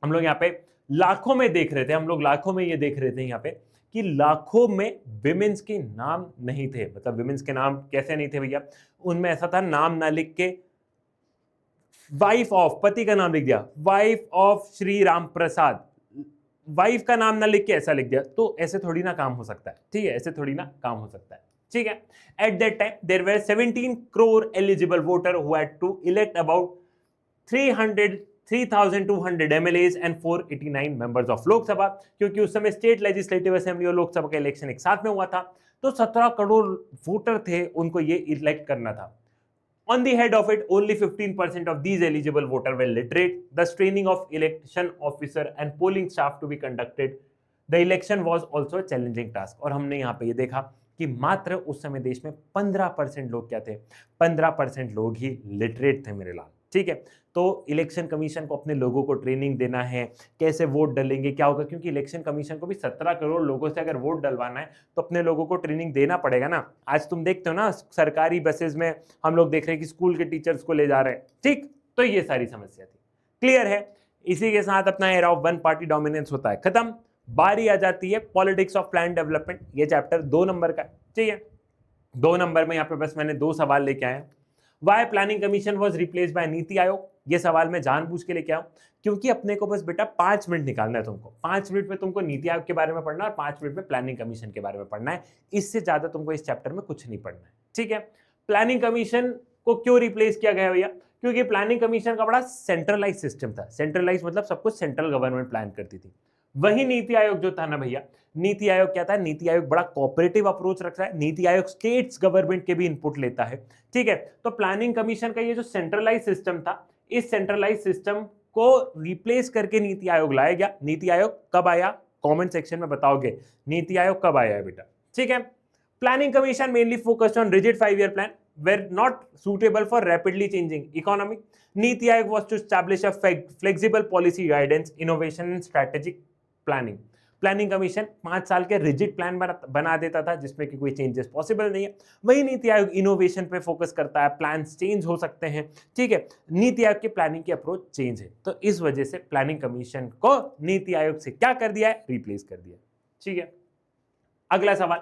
हम लोग यहाँ पे लाखों में देख रहे थे, हम लोग लाखों में ये देख रहे थे यहाँ पे कि लाखों में विमेंस के नाम नहीं थे। मतलब विमेंस के नाम कैसे नहीं थे भैया, उनमें ऐसा था नाम ना लिख के वाइफ ऑफ, पति का नाम लिख दिया, wife of Shri Ram Prasad, wife का नाम ना लिख के ऐसा लिख दिया। तो ऐसे थोड़ी ना काम हो सकता है, ठीक है, ऐसे थोड़ी ना काम हो सकता है, ठीक है। At that time there were 17 crore eligible voter who had to elect about 3,200 MLAs and 489 members of Lok Sabha, क्योंकि उस समय स्टेट लेजिस्लेटिव असेंबली और लोकसभा का इलेक्शन एक साथ में हुआ था। तो 17 करोड़ वोटर थे, उनको ये इलेक्ट करना था। On the head of it, only 15% of these eligible voters were literate. Thus, training of election officer and polling staff to be conducted. The election was also a challenging task. और हमने यहाँ पे ये देखा कि मात्र उस समय देश में 15% लोग क्या थे, 15% लोग ही लिटरेट थे मेरे लाल, ठीक है। तो इलेक्शन कमीशन को अपने लोगों को ट्रेनिंग देना है, कैसे वोट डलेंगे, क्या होगा, क्योंकि इलेक्शन कमीशन को भी 17 करोड़ लोगों से अगर वोट डलवाना है तो अपने लोगों को ट्रेनिंग देना पड़ेगा ना। आज तुम देखते हो ना सरकारी बसेस में हम लोग देख रहे हैं कि स्कूल के टीचर्स को ले जा रहे हैं, ठीक। तो ये सारी समस्या थी, क्लियर है। इसी के साथ अपना era of one party dominance होता है खत्म। बारी आ जाती है पॉलिटिक्स ऑफ प्लान डेवलपमेंट। ये चैप्टर 2 नंबर का है, ठीक है। 2 नंबर में यहाँ पे बस मैंने 2 सवाल लेके आया। Why planning commission was replace by NITI Aayog, ये सवाल मैं जानबूझ के लेके आऊं क्योंकि अपने को बस बेटा 5 मिनट निकालना है तुमको। 5 मिनट में तुमको नीति आयोग के बारे में पढ़ना है और 5 मिनट में प्लानिंग कमीशन के बारे में पढ़ना है। इससे ज्यादा तुमको इस चैप्टर में कुछ नहीं पढ़ना है, ठीक है। प्लानिंग कमीशन को क्यों रिप्लेस किया गया भैया, क्योंकि प्लानिंग कमीशन का बड़ा सेंट्रलाइज सिस्टम था। सेंट्रलाइज मतलब सब कुछ सेंट्रल गवर्नमेंट प्लान करती थी। वही नीति आयोग जो था ना भैया, नीति आयोग क्या था, नीति आयोग बड़ा कोऑपरेटिव अप्रोच रख रहा है। नीति आयोग स्टेट्स गवर्नमेंट के भी इनपुट लेता है, ठीक है। तो प्लानिंग कमीशन का ये जो सेंट्रलाइज सिस्टम था, इस सेंट्रलाइज सिस्टम को रिप्लेस करके नीति आयोग लाया गया। नीति आयोग कब आया, कमेंट सेक्शन में बताओगे नीति आयोग कब आया है बेटा, ठीक है। Planning commission mainly focused on rigid 5-year plan were not suitable for rapidly changing economy. Niti Aayog was to establish a flexible policy guidance, innovation and strategic planning. Planning commission 5 साल के रिजिड प्लान बना देता था जिसमें कि कोई चेंजेस पॉसिबल नहीं है। वही नीति आयोग इनोवेशन पे फोकस करता है, प्लान्स चेंज हो सकते हैं, ठीक है। नीति आयोग की प्लानिंग की अप्रोच चेंज है, तो इस वजह से प्लानिंग कमीशन को नीति आयोग से क्या कर दिया है, रिप्लेस कर दिया, ठीक है। अगला सवाल,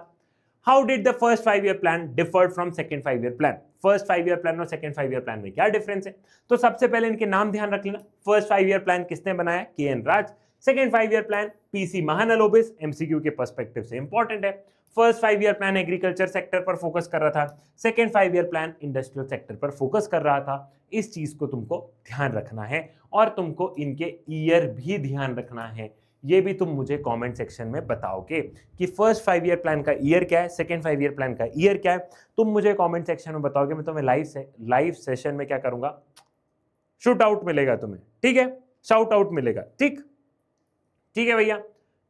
how did the first 5-year plan deferred from second 5-year plan. First 5-year plan और सेकंड 5-year प्लान में क्या डिफरेंस है, तो सबसे पहले इनके नाम ध्यान रख लेना। फर्स्ट 5-year प्लान किसने बनाया, K N. Raj. Second 5-year plan PC Mahalanobis, MCQ के पर्सपेक्टिव से इंपॉर्टेंट है। First 5-year plan agriculture sector पर फोकस कर रहा था, second 5-year plan industrial sector पर फोकस कर रहा था। इस चीज को तुमको ध्यान रखना है और तुमको इनके ईयर भी ध्यान रखना है। ये भी तुम मुझे कमेंट सेक्शन में बताओगे कि फर्स्ट 5-year प्लान का ईयर क्या है, सेकंड 5-year प्लान का ईयर क्या है। तुम मुझे कमेंट सेक्शन में बताओगे, मैं तुम्हें लाइव सेशन में क्या करूंगा, शूट आउट मिलेगा तुम्हें, ठीक है, शाउट आउट मिलेगा, ठीक है भैया।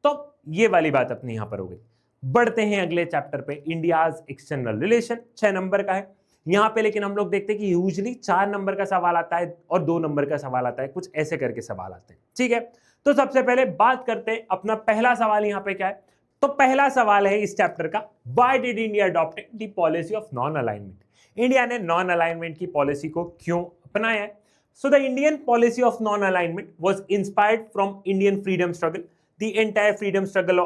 तो ये वाली बात अपनी यहां पर हो गई। बढ़ते हैं अगले चैप्टर पे, इंडियाज एक्सटर्नल रिलेशन। 6 नंबर का है यहां पे, लेकिन हम लोग देखते हैं कि यूजुअली 4 नंबर का सवाल आता है और 2 नंबर का सवाल आता है, कुछ ऐसे करके सवाल आते हैं, ठीक है। तो सबसे पहले बात करते हैं, अपना पहला सवाल यहां पे क्या है, तो पहला सवाल है इस चैप्टर का, why did India adopted the policy of non alignment. India ने नॉन अलाइनमेंट की पॉलिसी को क्यों अपनाया है। So the Indian policy of non-alignment was inspired from Indian freedom struggle. The entire freedom struggle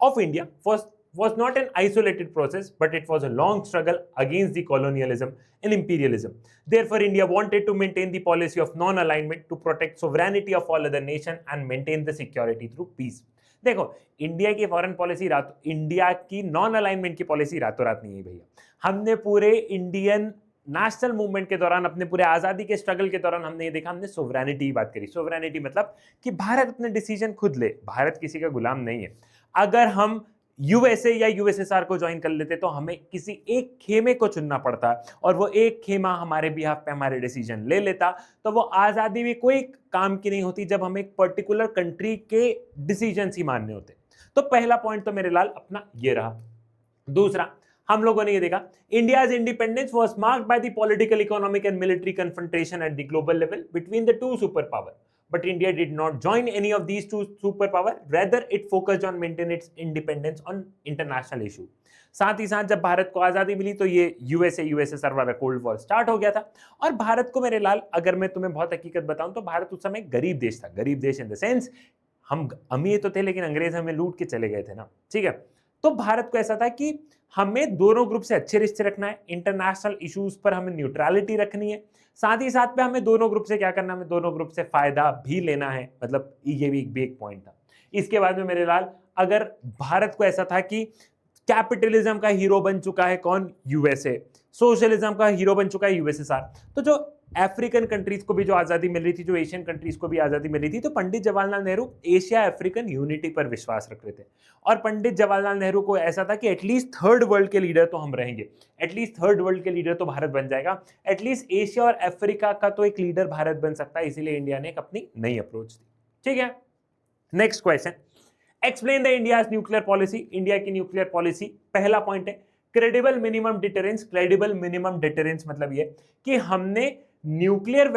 of India was was not an isolated process, but it was a long struggle against the colonialism and imperialism. Therefore, India wanted to maintain the policy of non-alignment to protect sovereignty of all other nations and maintain the security through peace. देखो, इंडिया की फॉरेन पॉलिसी इंडिया की नॉन अलाइनमेंट की पॉलिसी रातों रात नहीं है भैया। हमने पूरे इंडियन नेशनल मूवमेंट के दौरान, अपने पूरे आजादी के स्ट्रगल के दौरान हमने ये देखा, हमने सोवरेनिटी की बात करी। सोवरेनिटी मतलब कि भारत अपने डिसीजन खुद ले, भारत किसी का गुलाम नहीं है। अगर हम यूएसए या यूएसएसआर को ज्वाइन कर लेते तो हमें किसी एक खेमे को चुनना पड़ता और वो एक खेमा हमारे बिहाफ पे हमारे डिसीजन ले लेता, तो वो आजादी भी कोई काम की नहीं होती जब हमें एक पर्टिकुलर कंट्री के डिसीजन ही मानने होते। तो पहला पॉइंट तो मेरे लाल अपना ये रहा। दूसरा, हम लोगों ने ये देखा, India's independence was marked by the political, economic and military confrontation at the global level between the two super power, but India did not join any of these two superpower, rather it focused on maintain its independence on international issue। साथ ही साथ जब भारत को आजादी मिली तो ये यूएसएसआर वाला कोल्ड वॉर स्टार्ट हो गया था। और भारत को मेरे लाल, अगर मैं तुम्हें बहुत हकीकत बताऊं तो भारत उस समय गरीब देश था। गरीब देश इन द सेंस, हम अमीर तो थे लेकिन अंग्रेज हमें लूट के चले गए थे ना, ठीक है। तो भारत को ऐसा था कि हमें दोनों ग्रुप से अच्छे रिश्ते रखना है, इंटरनेशनल इश्यूज पर हमें न्यूट्रलिटी रखनी है, साथ ही साथ पे हमें दोनों ग्रुप से क्या करना है, हमें दोनों ग्रुप से फायदा भी लेना है। मतलब ये भी एक बिग पॉइंट था। इसके बाद में मेरे लाल, अगर भारत को ऐसा था कि कैपिटलिज्म का हीरो बन चुका है कौन, यूएसए, सोशलिज्म का हीरो बन चुका है यूएसएसआर, तो जो अफ्रीकन कंट्रीज को भी जो आजादी मिल रही थी, जो एशियन कंट्रीज को भी आजादी मिल रही थी, तो Pandit Jawaharlal Nehru Asia African unity पर विश्वास रख रहे थे। और पंडित जवाहरलाल नेहरू को ऐसा था कि एटलीस्ट थर्ड वर्ल्ड के लीडर तो हम रहेंगे, एटलीस्ट थर्ड वर्ल्ड के लीडर तो भारत बन जाएगा, एटलीस्ट एशिया और अफ्रीका का तो एक लीडर भारत बन सकता है। इसीलिए इंडिया ने एक अपनी नई अप्रोच दी, ठीक है। Next question, explain the India's nuclear policy. India की न्यूक्लियर पॉलिसी, पहला पॉइंट है credible minimum deterrence. Credible minimum deterrence मतलब ये कि हमने न्यूक्लियर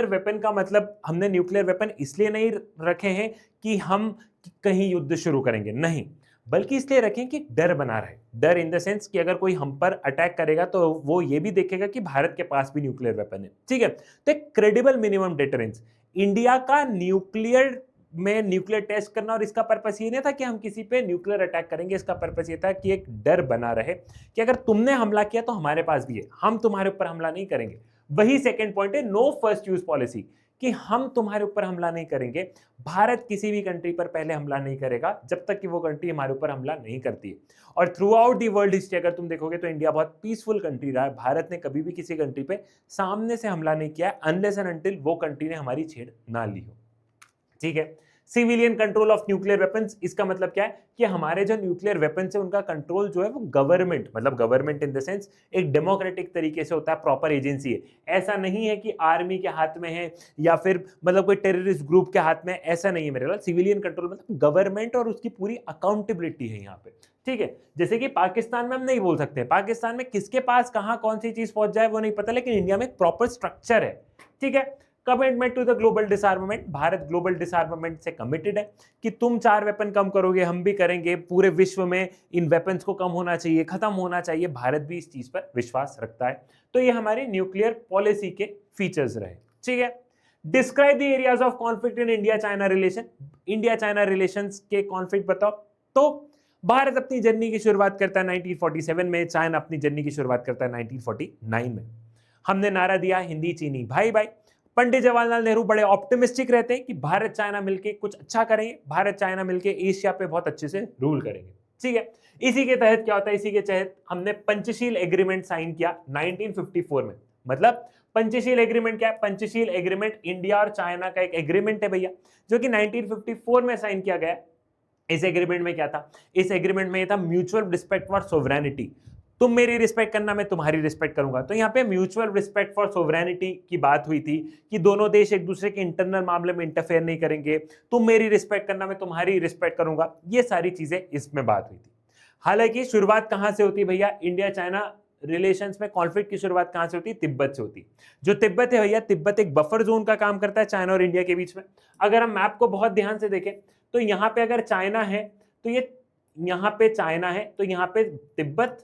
वेपन का मतलब हमने न्यूक्लियर वेपन इसलिए नहीं रखे हैं कि हम कहीं युद्ध शुरू करेंगे, नहीं, बल्कि इसलिए रखें कि डर बना रहे। डर इन द सेंस कि अगर कोई हम पर अटैक करेगा तो वो ये भी देखेगा कि भारत के पास भी न्यूक्लियर वेपन है, ठीक है। तो क्रेडिबल मिनिमम डिटरेंस, इंडिया का न्यूक्लियर टेस्ट करना, और इसका पर्पस ये नहीं था कि हम किसी पे न्यूक्लियर अटैक करेंगे, इसका पर्पस ये था कि एक डर बना रहे कि अगर तुमने हमला किया तो हमारे पास भी है, हम तुम्हारे ऊपर हमला नहीं करेंगे। वही सेकंड पॉइंट है नो फर्स्ट यूज पॉलिसी, कि हम तुम्हारे ऊपर हमला नहीं करेंगे। भारत किसी भी कंट्री पर पहले हमला नहीं करेगा जब तक कि वो कंट्री हमारे ऊपर हमला नहीं करती है। और through out the world history अगर तुम देखोगे तो इंडिया बहुत पीसफुल कंट्री रहा है। भारत ने कभी भी किसी कंट्री पे सामने से हमला नहीं किया अनलेस एंड अनटिल वो कंट्री ने हमारी छेड़ ना ली हो, ठीक है। Civilian control of nuclear weapons, इसका मतलब क्या है कि हमारे जो न्यूक्लियर वेपन्स है उनका कंट्रोल जो है वो गवर्नमेंट, मतलब गवर्नमेंट इन द सेंस एक डेमोक्रेटिक तरीके से होता है, प्रॉपर एजेंसी है। ऐसा नहीं है कि आर्मी के हाथ में है या फिर मतलब कोई टेररिस्ट ग्रुप के हाथ में, ऐसा नहीं है मेरे ख्याल। सिविलियन कंट्रोल मतलब गवर्नमेंट और उसकी पूरी अकाउंटेबिलिटी है यहाँ पे, ठीक है। जैसे कि पाकिस्तान में हम नहीं बोल सकते, पाकिस्तान में किसके पास कहाँ कौन सी चीज पहुंच जाए वो नहीं पता, लेकिन इंडिया में एक प्रॉपर स्ट्रक्चर है, ठीक है। Commitment to the global disarmament, Bharat global disarmament से कमिटेड है कि तुम 4 वेपन कम करोगे हम भी करेंगे, पूरे विश्व में इन वेपन्स को कम होना चाहिए, खत्म होना चाहिए। भारत भी इस चीज पर विश्वास रखता है। तो ये हमारी न्यूक्लियर पॉलिसी के फीचर्स रहे, ठीक है। Describe the areas of conflict in India China relation. India China relations के कॉन्फ्लिक्ट बताओ। तो भारत अपनी जर्नी की शुरुआत करता है 1947 में, चाइना अपनी जर्नी की शुरुआत करता है 1949 में। हमने नारा दिया हिंदी चीनी भाई भाई। पंडित जवाहरलाल नेहरू बड़े ऑप्टिमिस्टिक रहते हैं कि भारत चाइना मिलके कुछ अच्छा करेंगे, भारत चाइना मिलके एशिया पे बहुत अच्छे से रूल करेंगे, ठीक है। इसी के तहत क्या होता है, इसी के तहत हमने पंचशील एग्रीमेंट साइन किया 1954 में। मतलब पंचशील एग्रीमेंट क्या है, पंचशील एग्रीमेंट इंडिया और चाइना का एक एग्रीमेंट है भैया, जो कि 1954 में साइन किया गया। इस एग्रीमेंट में क्या था, इस एग्रीमेंट में ये था म्यूचुअल रिस्पेक्ट फॉर सोवरेनिटी। तुम मेरी रिस्पेक्ट करना, मैं तुम्हारी रिस्पेक्ट करूंगा। तो यहाँ पे म्यूचुअल रिस्पेक्ट फॉर सोवरेनिटी की बात हुई थी कि दोनों देश एक दूसरे के इंटरनल मामले में इंटरफेयर नहीं करेंगे, तुम मेरी रिस्पेक्ट करना, मैं तुम्हारी रिस्पेक्ट करूंगा। ये सारी चीजें इसमें बात हुई थी। हालांकि शुरुआत कहां से होती है भैया, इंडिया चाइना रिलेशंस में कॉन्फ्लिक्ट की शुरुआत कहां से होती है, तिब्बत से होती है। जो तिब्बत है भैया, तिब्बत एक बफर जोन का काम करता है चाइना और इंडिया के बीच में। अगर हम मैप को बहुत ध्यान से देखें तो यहाँ पे अगर चाइना है तो ये यहाँ पे चाइना है, तो यहाँ पे तिब्बत,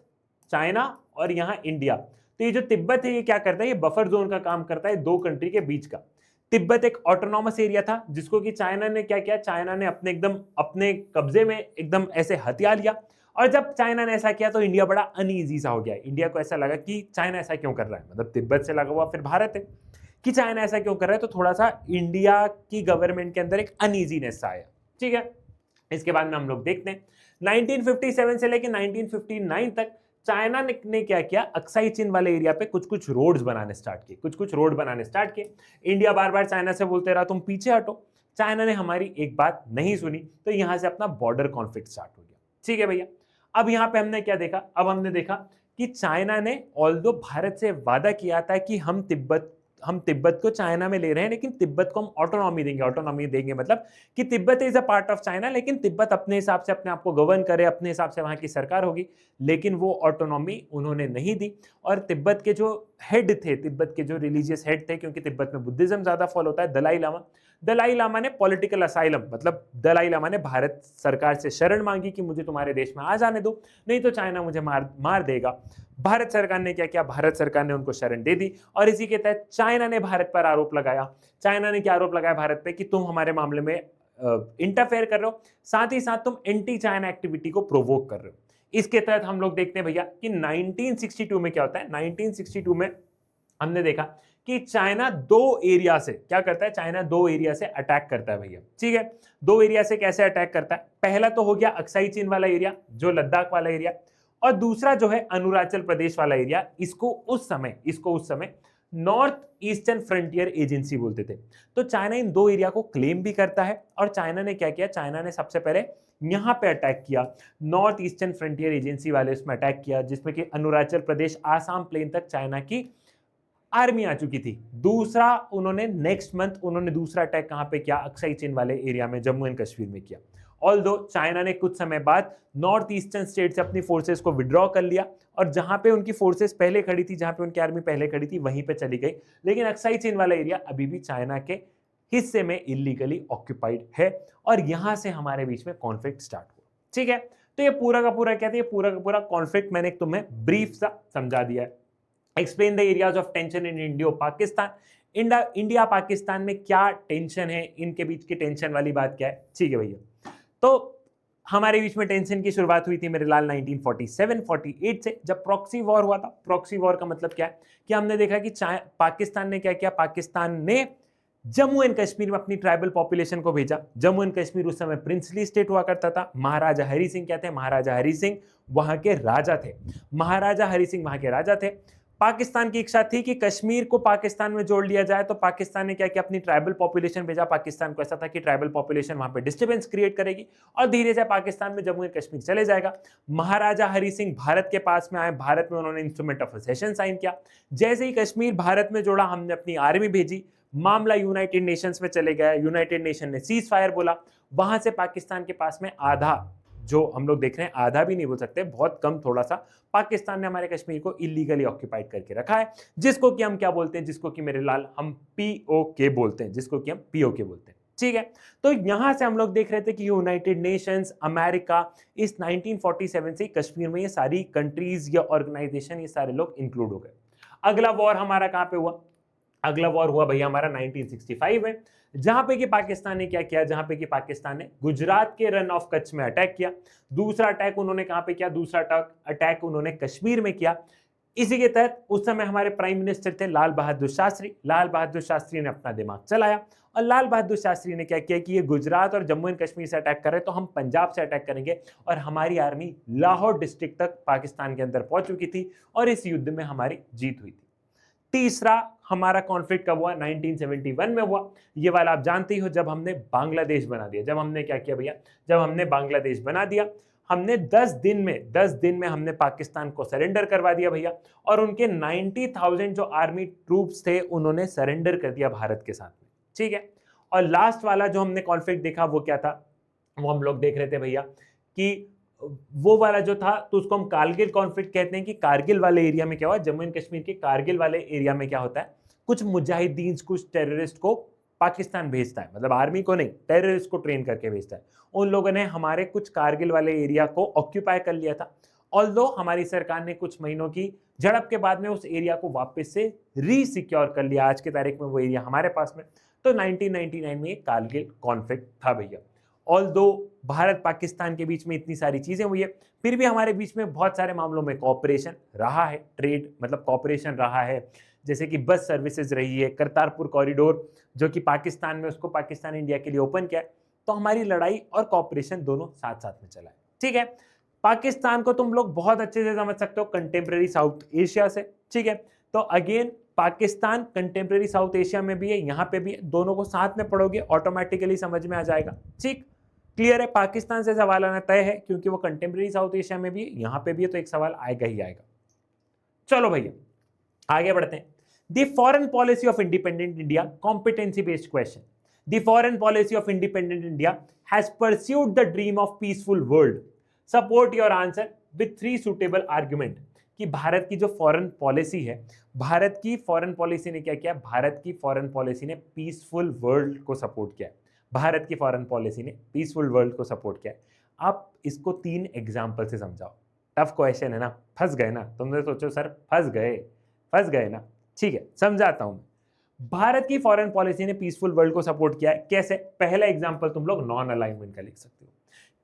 चाइना और यहाँ इंडिया। तो ये जो तिब्बत है ये क्या करता है, ये बफर जोन का काम करता है दो कंट्री के बीच का। तिब्बत एक ऑटोनॉमस एरिया था जिसको कि चाइना ने क्या किया, चाइना ने अपने कब्जे में एकदम ऐसे हथिया लिया। और जब चाइना ने ऐसा किया तो इंडिया बड़ा अनईजी सा हो गया। इंडिया को ऐसा लगा कि चाइना ऐसा क्यों कर रहा है, मतलब तिब्बत से लगा हुआ फिर भारत है, कि चाइना ऐसा क्यों कर रहा है, तो थोड़ा सा इंडिया की गवर्नमेंट के अंदर एक अनईजीनेस आया। ठीक है, इसके बाद में हम लोग देखते हैं 1957 से लेकर 1959 तक चाइना ने क्या किया, अक्साई चीन वाले एरिया पे कुछ कुछ रोड्स बनाने स्टार्ट किए, कुछ कुछ रोड बनाने स्टार्ट किए। इंडिया बार बार चाइना से बोलते रहा तुम पीछे हटो, चाइना ने हमारी एक बात नहीं सुनी, तो यहां से अपना बॉर्डर कॉन्फ्लिक्ट स्टार्ट हो गया। ठीक है भैया, अब यहां पे हमने क्या देखा, अब हमने देखा कि चाइना ने ऑल्दो भारत से वादा किया था कि हम तिब्बत को चाइना में ले रहे हैं, लेकिन तिब्बत को हम ऑटोनॉमी देंगे। ऑटोनॉमी देंगे मतलब कि Tibet is a part of China, लेकिन तिब्बत अपने हिसाब से अपने आप को गवर्न करे, अपने हिसाब से वहां की सरकार होगी। लेकिन वो ऑटोनॉमी उन्होंने नहीं दी। और तिब्बत के जो हेड थे, तिब्बत के जो रिलीजियस हेड थे, क्योंकि तिब्बत में बुद्धिज्म ज्यादा फॉलो होता है, दलाई लामा ने पॉलिटिकल असाइलम, मतलब दलाई लामा ने भारत सरकार से शरण मांगी कि मुझे तुम्हारे देश में आ जाने दो, नहीं तो चाइना मुझे मार देगा। भारत सरकार ने क्या किया, भारत सरकार ने उनको शरण दे दी। और इसी के तहत चाइना ने भारत पर आरोप लगाया। चाइना ने क्या आरोप लगाया भारत पे, कि तुम हमारे मामले में इंटरफेयर कर रहे हो, साथ ही साथ तुम एंटी चाइना एक्टिविटी को प्रोवोक कर रहे हो। इसके तहत हम लोग देखते हैं भैया कि 1962 में क्या होता है, 1962 में हमने देखा कि चाइना दो एरिया से क्या करता है, चाइना दो एरिया से अटैक करता है भैया। ठीक है, दो एरिया से कैसे अटैक करता है, पहला तो हो गया अक्साई चीन वाला एरिया, जो लद्दाख वाला एरिया, और दूसरा जो है अरुणाचल प्रदेश वाला एरिया। इसको उस समय नॉर्थ ईस्टर्न फ्रंटियर एजेंसी बोलते थे। तो चाइना इन दो एरिया को क्लेम भी करता है। और चाइना ने क्या किया, चाइना ने सबसे पहले यहां पे अटैक किया, नॉर्थ ईस्टर्न फ्रंटियर एजेंसी वाले उसमें अटैक किया, जिसमें कि अरुणाचल प्रदेश आसाम प्लेन तक चाइना की आर्मी आ चुकी थी। दूसरा उन्होंने नेक्स्ट मंथ उन्होंने दूसरा अटैक कहां पे किया, अक्साई चीन वाले एरिया में, जम्मू एंड कश्मीर में किया। ऑल्दो चाइना ने कुछ समय बाद नॉर्थ ईस्टर्न स्टेट से अपनी फोर्सेस को विड्रॉ कर लिया, और जहां पे उनकी फोर्सेस पहले खड़ी थी, जहां पे उनकी आर्मी पहले खड़ी थी, वहीं पे चली गई। लेकिन अक्साई चीन वाला एरिया अभी भी चाइना के हिस्से में इलीगली ऑक्यूपाइड है, और यहां से हमारे बीच में कॉन्फ्लिक्ट स्टार्ट हुआ। ठीक है, तो ये पूरा का पूरा क्या था, ये पूरा का पूरा कॉन्फ्लिक्ट मैंने तुम्हें ब्रीफ सा समझा दिया है। Explain the areas of tension in Indo Pakistan. India Pakistan में क्या टेंशन है, इनके बीच की टेंशन वाली बात क्या है। ठीक है भैया, तो हमारे बीच में टेंशन की शुरुआत हुई थी मेरे लाल 1947-48 से, जब प्रॉक्सी वॉर हुआ था। प्रॉक्सी वॉर का मतलब क्या है, कि हमने देखा कि पाकिस्तान ने क्या किया, पाकिस्तान ने जम्मू एंड कश्मीर में अपनी ट्राइबल पॉपुलेशन को भेजा। जम्मू एंड कश्मीर उस समय प्रिंसली स्टेट हुआ करता था। महाराजा हरि सिंह क्या थे, महाराजा हरि सिंह वहां के राजा थे। महाराजा हरि सिंह वहां के राजा थे। पाकिस्तान की इच्छा थी कि कश्मीर को पाकिस्तान में जोड़ लिया जाए, तो पाकिस्तान ने क्या किया, अपनी ट्राइबल पॉपुलेशन भेजा। पाकिस्तान को ऐसा था कि ट्राइबल पॉपुलेशन वहां पे डिस्टर्बेंस क्रिएट करेगी और धीरे से पाकिस्तान में जम्मू एंड कश्मीर चले जाएगा। महाराजा हरि सिंह भारत के पास में आए, भारत में उन्होंने इंस्ट्रूमेंट ऑफ असेशन साइन किया। जैसे ही कश्मीर भारत में जोड़ा, हमने अपनी आर्मी भेजी, मामला यूनाइटेड नेशंस में चले गया। यूनाइटेड नेशन ने सीज फायर बोला। वहां से पाकिस्तान के पास में आधा, जो हम लोग देख रहे हैं, आधा भी नहीं बोल सकते, बहुत कम, थोड़ा सा, पाकिस्तान ने हमारे कश्मीर को इलीगली ऑक्यूपाइड करके रखा है, जिसको कि हम क्या बोलते हैं, जिसको कि मेरे लाल हम पीओके बोलते हैं, जिसको कि हम पीओके बोलते हैं। ठीक है, तो यहां से हम लोग देख रहे थे कि यूनाइटेड नेशंस, अमेरिका, इस 1947 से कश्मीर में ये सारी कंट्रीज या ऑर्गेनाइजेशन, ये सारे लोग इंक्लूड हो गए। अगला वॉर हमारा कहां पे हुआ, अगला वॉर हुआ भैया हमारा 1965 में, जहां पे कि पाकिस्तान ने क्या किया, जहां पे कि पाकिस्तान ने गुजरात के रन ऑफ कच्छ में अटैक किया। दूसरा अटैक उन्होंने कहां पे किया, दूसरा अटैक उन्होंने कश्मीर में किया। इसी के तहत उस समय हमारे प्राइम मिनिस्टर थे लाल बहादुर शास्त्री। लाल बहादुर शास्त्री ने अपना दिमाग चलाया और लाल बहादुर शास्त्री ने क्या किया कि ये गुजरात और जम्मू एंड कश्मीर से अटैक कर रहे, तो हम पंजाब से अटैक करेंगे। और हमारी आर्मी लाहौर डिस्ट्रिक्ट तक पाकिस्तान के अंदर पहुंच चुकी थी और इस युद्ध में हमारी जीत हुई थी। तीसरा हमारा कॉन्फ्लिक्ट कब हुआ, 1971 में हुआ। ये वाला आप जानते ही हो, जब हमने बांग्लादेश बना दिया। जब हमने क्या किया भैया, जब हमने बांग्लादेश बना दिया, हमने 10 दिन में हमने पाकिस्तान को सरेंडर करवा दिया भैया। और उनके 90,000 जो आर्मी ट्रूप्स थे, उन्होंने सरेंडर कर दिया भारत के साथ में। ठीक है, और लास्ट वाला जो हमने कॉन्फ्लिक्ट देखा वो क्या था, वो हम लोग देख रहे थे भैया कि वो वाला जो था, तो उसको हम कारगिल कॉन्फ्लिक्ट कहते हैं। कि कारगिल वाले एरिया में क्या हुआ, जम्मू एंड कश्मीर के कारगिल वाले एरिया में क्या होता है, कुछ मुजाहिदीन, कुछ टेररिस्ट को पाकिस्तान भेजता है, मतलब आर्मी को नहीं, टेररिस्ट को ट्रेन करके भेजता है। उन लोगों ने हमारे कुछ कारगिल वाले एरिया को ऑक्यूपाई कर लिया था। ऑल्दो हमारी सरकार ने कुछ महीनों की झड़प के बाद में उस एरिया को वापस से रीसिक्योर कर लिया। आज की तारीख में वो एरिया हमारे पास में। तो 1999 में कारगिल कॉन्फ्लिक्ट था भैया। ऑल्दो भारत पाकिस्तान के बीच में इतनी सारी चीजें हुई है, फिर भी हमारे बीच में बहुत सारे मामलों में कोऑपरेशन रहा है, ट्रेड मतलब कोऑपरेशन रहा है, जैसे कि बस सर्विसेज रही है, करतारपुर कॉरिडोर जो कि पाकिस्तान में, उसको पाकिस्तान इंडिया के लिए ओपन किया है। तो हमारी लड़ाई और कोऑपरेशन दोनों साथ साथ में चला है, ठीक है। पाकिस्तान को तुम लोग बहुत अच्छे से समझ सकते हो कंटेम्प्रेरी साउथ एशिया से, ठीक है। तो again Pakistan contemporary south Asia में भी है, यहाँ पे भी है, दोनों को साथ में पढ़ोगे ऑटोमेटिकली समझ में आ जाएगा, ठीक। क्लियर है, पाकिस्तान से सवाल आना तय है क्योंकि वो कंटेम्प्रेरी साउथ एशिया में भी है, यहाँ पे भी है, तो एक सवाल आएगा ही आएगा। चलो भैया आगे बढ़ते हैं। The foreign policy of independent India, competency based question. The foreign policy of independent India has pursued the dream of peaceful world. Support your answer with 3 suitable argument. कि भारत की जो फॉरेन पॉलिसी है, भारत की फॉरेन पॉलिसी ने क्या किया? भारत की फॉरेन पॉलिसी ने पीसफुल वर्ल्ड को सपोर्ट किया है। भारत की फॉरेन पॉलिसी ने पीसफुल वर्ल्ड को सपोर्ट किया है। आप इसको 3 एग्जाम्पल से समझाओ। टफ क्वेश्चन है ना, फंस गए ना, तुमने सोचो सर फंस गए ना, ठीक है समझाता हूं। भारत की फॉरेन पॉलिसी ने पीसफुल वर्ल्ड को सपोर्ट किया है, कैसे? पहला एग्जांपल तुम लोग नॉन अलाइनमेंट का लिख सकते हो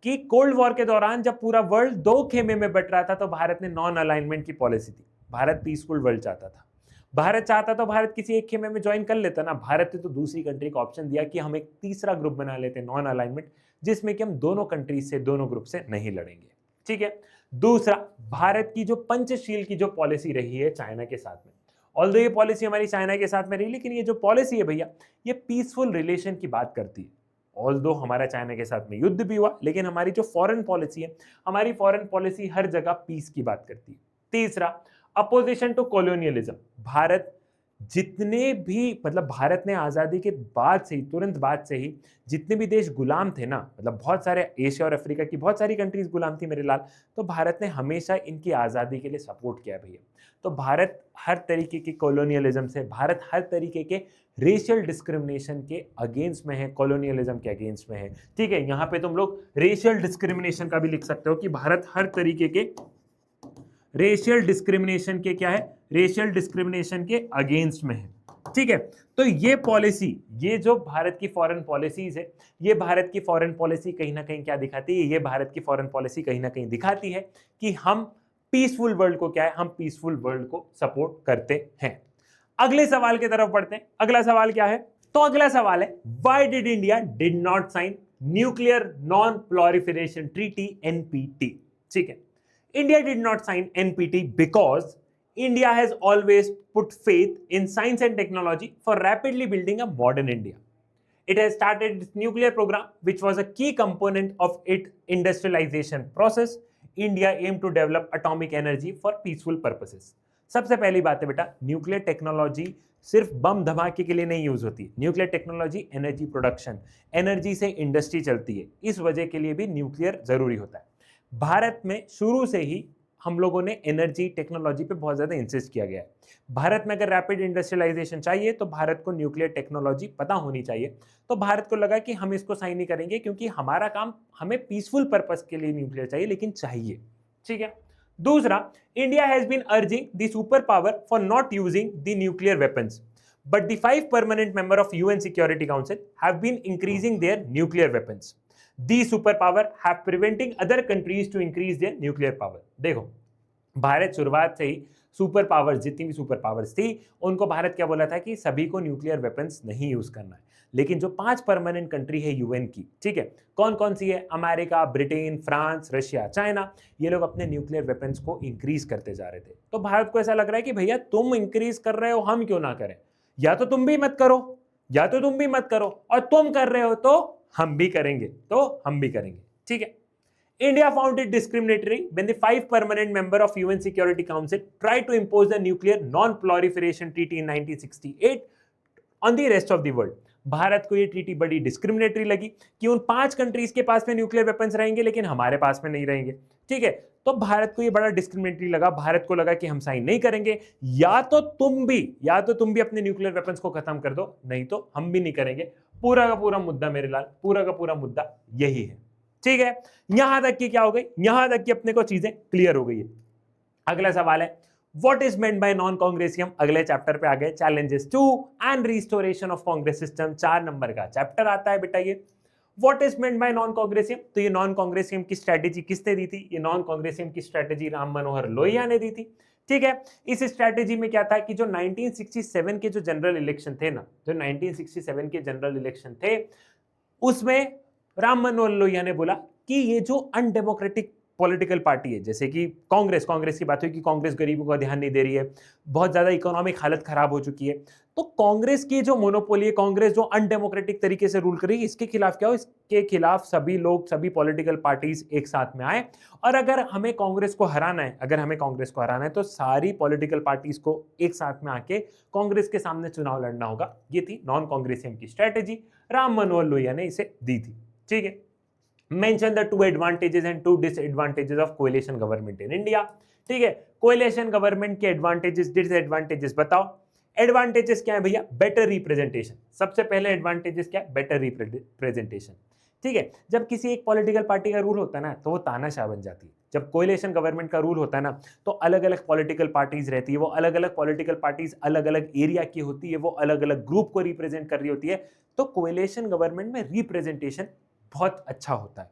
कि कोल्ड वॉर के दौरान जब पूरा वर्ल्ड 2 खेमे में बट रहा था तो भारत ने नॉन अलाइनमेंट की पॉलिसी थी। भारत पीसफुल वर्ल्ड चाहता था, भारत चाहता तो भारत किसी एक खेमे में ज्वाइन कर लेता ना। भारत ने तो दूसरी कंट्री को ऑप्शन दिया कि हम एक तीसरा ग्रुप बना लेते हैं नॉन अलाइनमेंट, जिसमें कि हम दोनों कंट्रीज से, दोनों ग्रुप से नहीं लड़ेंगे, ठीक है। दूसरा, भारत की जो पंचशील की जो पॉलिसी रही है चाइना के साथ में, ऑल्दो ये पॉलिसी हमारी चाइना के साथ में रही, लेकिन ये जो पॉलिसी है भैया ये पीसफुल रिलेशन की बात करती है। ऑल्दो हमारा चाइना के साथ में युद्ध भी हुआ, लेकिन हमारी जो फॉरेन पॉलिसी है, हमारी फॉरेन पॉलिसी हर जगह पीस की बात करती है। तीसरा, अपोजिशन टू कॉलोनियलिज्म। भारत जितने भी मतलब भारत ने आज़ादी के बाद से ही, तुरंत बाद से ही जितने भी देश गुलाम थे ना, मतलब बहुत सारे एशिया और अफ्रीका की बहुत सारी कंट्रीज गुलाम थी मेरे लाल, तो भारत ने हमेशा इनकी आज़ादी के लिए सपोर्ट किया भैया। तो भारत हर तरीके की कॉलोनियलिज्म से, भारत हर तरीके के रेशियल डिस्क्रिमिनेशन के अगेंस्ट में है, कॉलोनियलिज्म के अगेंस्ट में है, ठीक है। यहाँ पे तुम लोग रेशियल डिस्क्रिमिनेशन का भी लिख सकते हो कि भारत हर तरीके के रेशियल डिस्क्रिमिनेशन के क्या है, रेशियल डिस्क्रिमिनेशन के अगेंस्ट में है, ठीक है। तो ये पॉलिसी, ये जो भारत की फॉरेन पॉलिसीज है, ये भारत की फॉरेन पॉलिसी कहीं ना कहीं क्या दिखाती है? ये भारत की फॉरेन पॉलिसी कहीं ना कहीं दिखाती है कि हम पीसफुल वर्ल्ड को क्या है, हम पीसफुल वर्ल्ड को सपोर्ट करते हैं। अगले सवाल की तरफ बढ़ते हैं। अगला सवाल क्या है? तो अगला सवाल है, why did India did not sign nuclear non proliferation treaty NPT, ठीक है। India did not sign NPT because India has always put faith in science and technology for rapidly building a modern India. It has started its nuclear program, which was a key component of its industrialization process. India aimed to develop atomic energy for peaceful purposes. सबसे पहली बात है बेटा, न्यूक्लियर टेक्नोलॉजी सिर्फ बम धमाके के लिए नहीं यूज होती। Nuclear technology energy production, energy से इंडस्ट्री चलती है, इस वजह के लिए भी न्यूक्लियर जरूरी होता है। भारत में शुरू से ही हम लोगों ने एनर्जी टेक्नोलॉजी पे बहुत ज़्यादा इंसिस्ट किया गया है। भारत में अगर रैपिड इंडस्ट्रियलाइजेशन चाहिए तो भारत को न्यूक्लियर टेक्नोलॉजी पता होनी चाहिए। तो भारत को लगा कि हम इसको साइन नहीं करेंगे क्योंकि हमारा काम, हमें पीसफुल पर्पस के लिए न्यूक्लियर चाहिए, लेकिन चाहिए, ठीक है। दूसरा, India has been urging the super power for not using the nuclear weapons, but the 5 permanent member of UN security council have been increasing their nuclear weapons. These superpower have preventing other countries to increase their nuclear power. देखो, भारत शुरुआत से ही सुपर पावर्स, जितनी भी सुपर पावर्स थी, उनको भारत क्या बोला था कि सभी को न्यूक्लियर वेपन्स नहीं यूज करना है। लेकिन जो 5 परमानेंट कंट्री है UN की, ठीक है, कौन कौन सी है? America, Britain, France, Russia, China, ये लोग अपने न्यूक्लियर वेपन्स को इंक्रीज करते जा रहे थे। तो भारत को ऐसा लग रहा है कि भैया तुम इंक्रीज कर रहे हो, हम क्यों ना करें? या तो तुम भी मत करो, या तो तुम भी मत करो, और तुम कर रहे हो तो हम भी करेंगे, ठीक है। India found it discriminatory when the 5 permanent member of UN Security Council tried to impose the nuclear non-proliferation treaty in 1968 on the rest of the world. Bharat को ये ट्रीटी बड़ी डिस्क्रिमिनेटरी लगी कि उन 5 कंट्रीज के पास में न्यूक्लियर वेपन्स रहेंगे लेकिन हमारे पास में नहीं रहेंगे, ठीक है। तो भारत को ये बड़ा डिस्क्रिमिनेटरी लगा। भारत को लगा कि हम साइन नहीं करेंगे, या तो तुम भी अपने न्यूक्लियर वेपन्स को खत्म कर दो, नहीं तो हम भी नहीं करेंगे। पूरा का पूरा मुद्दा मेरे लाल, पूरा का पूरा मुद्दा यही है, ठीक है। यहां तक की क्या हो गई? यहां तक की अपने को चीजें क्लियर हो गई है। अगला सवाल है, what is meant by non Congressism, अगले चैप्टर पे आ गए। Challenges 2 and restoration of Congress system, 4 number का चैप्टर आता है बेटा ये। What is meant by non Congressism, तो ये नॉन कांग्रेसिज्म की स्ट्रेटेजी किसने दी थी? ये नॉन कांग्रेसिज्म की स्ट्रेटेजी राम मनोहर लोहिया ने दी थी। ठीक है, इस स्ट्रेटेजी में क्या था कि जो 1967 के जो जनरल इलेक्शन थे ना, जो 1967 के जनरल इलेक्शन थे, उसमें राम मनोहर लोहिया ने बोला कि ये जो अनडेमोक्रेटिक पॉलिटिकल पार्टी है, जैसे कि कांग्रेस की बात हुई कि कांग्रेस गरीबों का ध्यान नहीं दे रही है, बहुत ज्यादा इकोनॉमिक हालत खराब हो चुकी है, तो कांग्रेस की जो मोनोपोली है, कांग्रेस जो अनडेमोक्रेटिक तरीके से रूल कर रही है, इसके खिलाफ क्या हो? इसके खिलाफ सभी लोग, सभी पॉलिटिकल पार्टीज एक साथ में आए, और अगर हमें कांग्रेस को हराना है, तो सारी पॉलिटिकल पार्टीज को एक साथ में आके कांग्रेस के सामने चुनाव लड़ना होगा। ये थी नॉन कांग्रेसिज्म की स्ट्रेटेजी, राम मनोहर लोहिया ने इसे दी थी। ठीक है, mention the 2 advantages and 2 disadvantages of coalition government in India। ठीक है, कोएलिशन गवर्नमेंट के एडवांटेजेस डिसएडवांटेजेस बताओ। एडवांटेजेस क्या है भैया? बेटर रिप्रेजेंटेशन, सबसे पहले एडवांटेजेस क्या है? Better representation. ठीक है, जब किसी एक पॉलिटिकल पार्टी का रूल होता है ना, तो वो तानाशाह बन जाती है। जब कोएलिशन गवर्नमेंट का रूल होता है ना, तो अलग अलग पॉलिटिकल पार्टीज रहती है, वो अलग अलग पॉलिटिकल पार्टीज अलग अलग एरिया की होती है, वो अलग अलग ग्रुप को रिप्रेजेंट कर रही होती है, तो कोएलिशन गवर्नमेंट में रिप्रेजेंटेशन बहुत अच्छा होता है।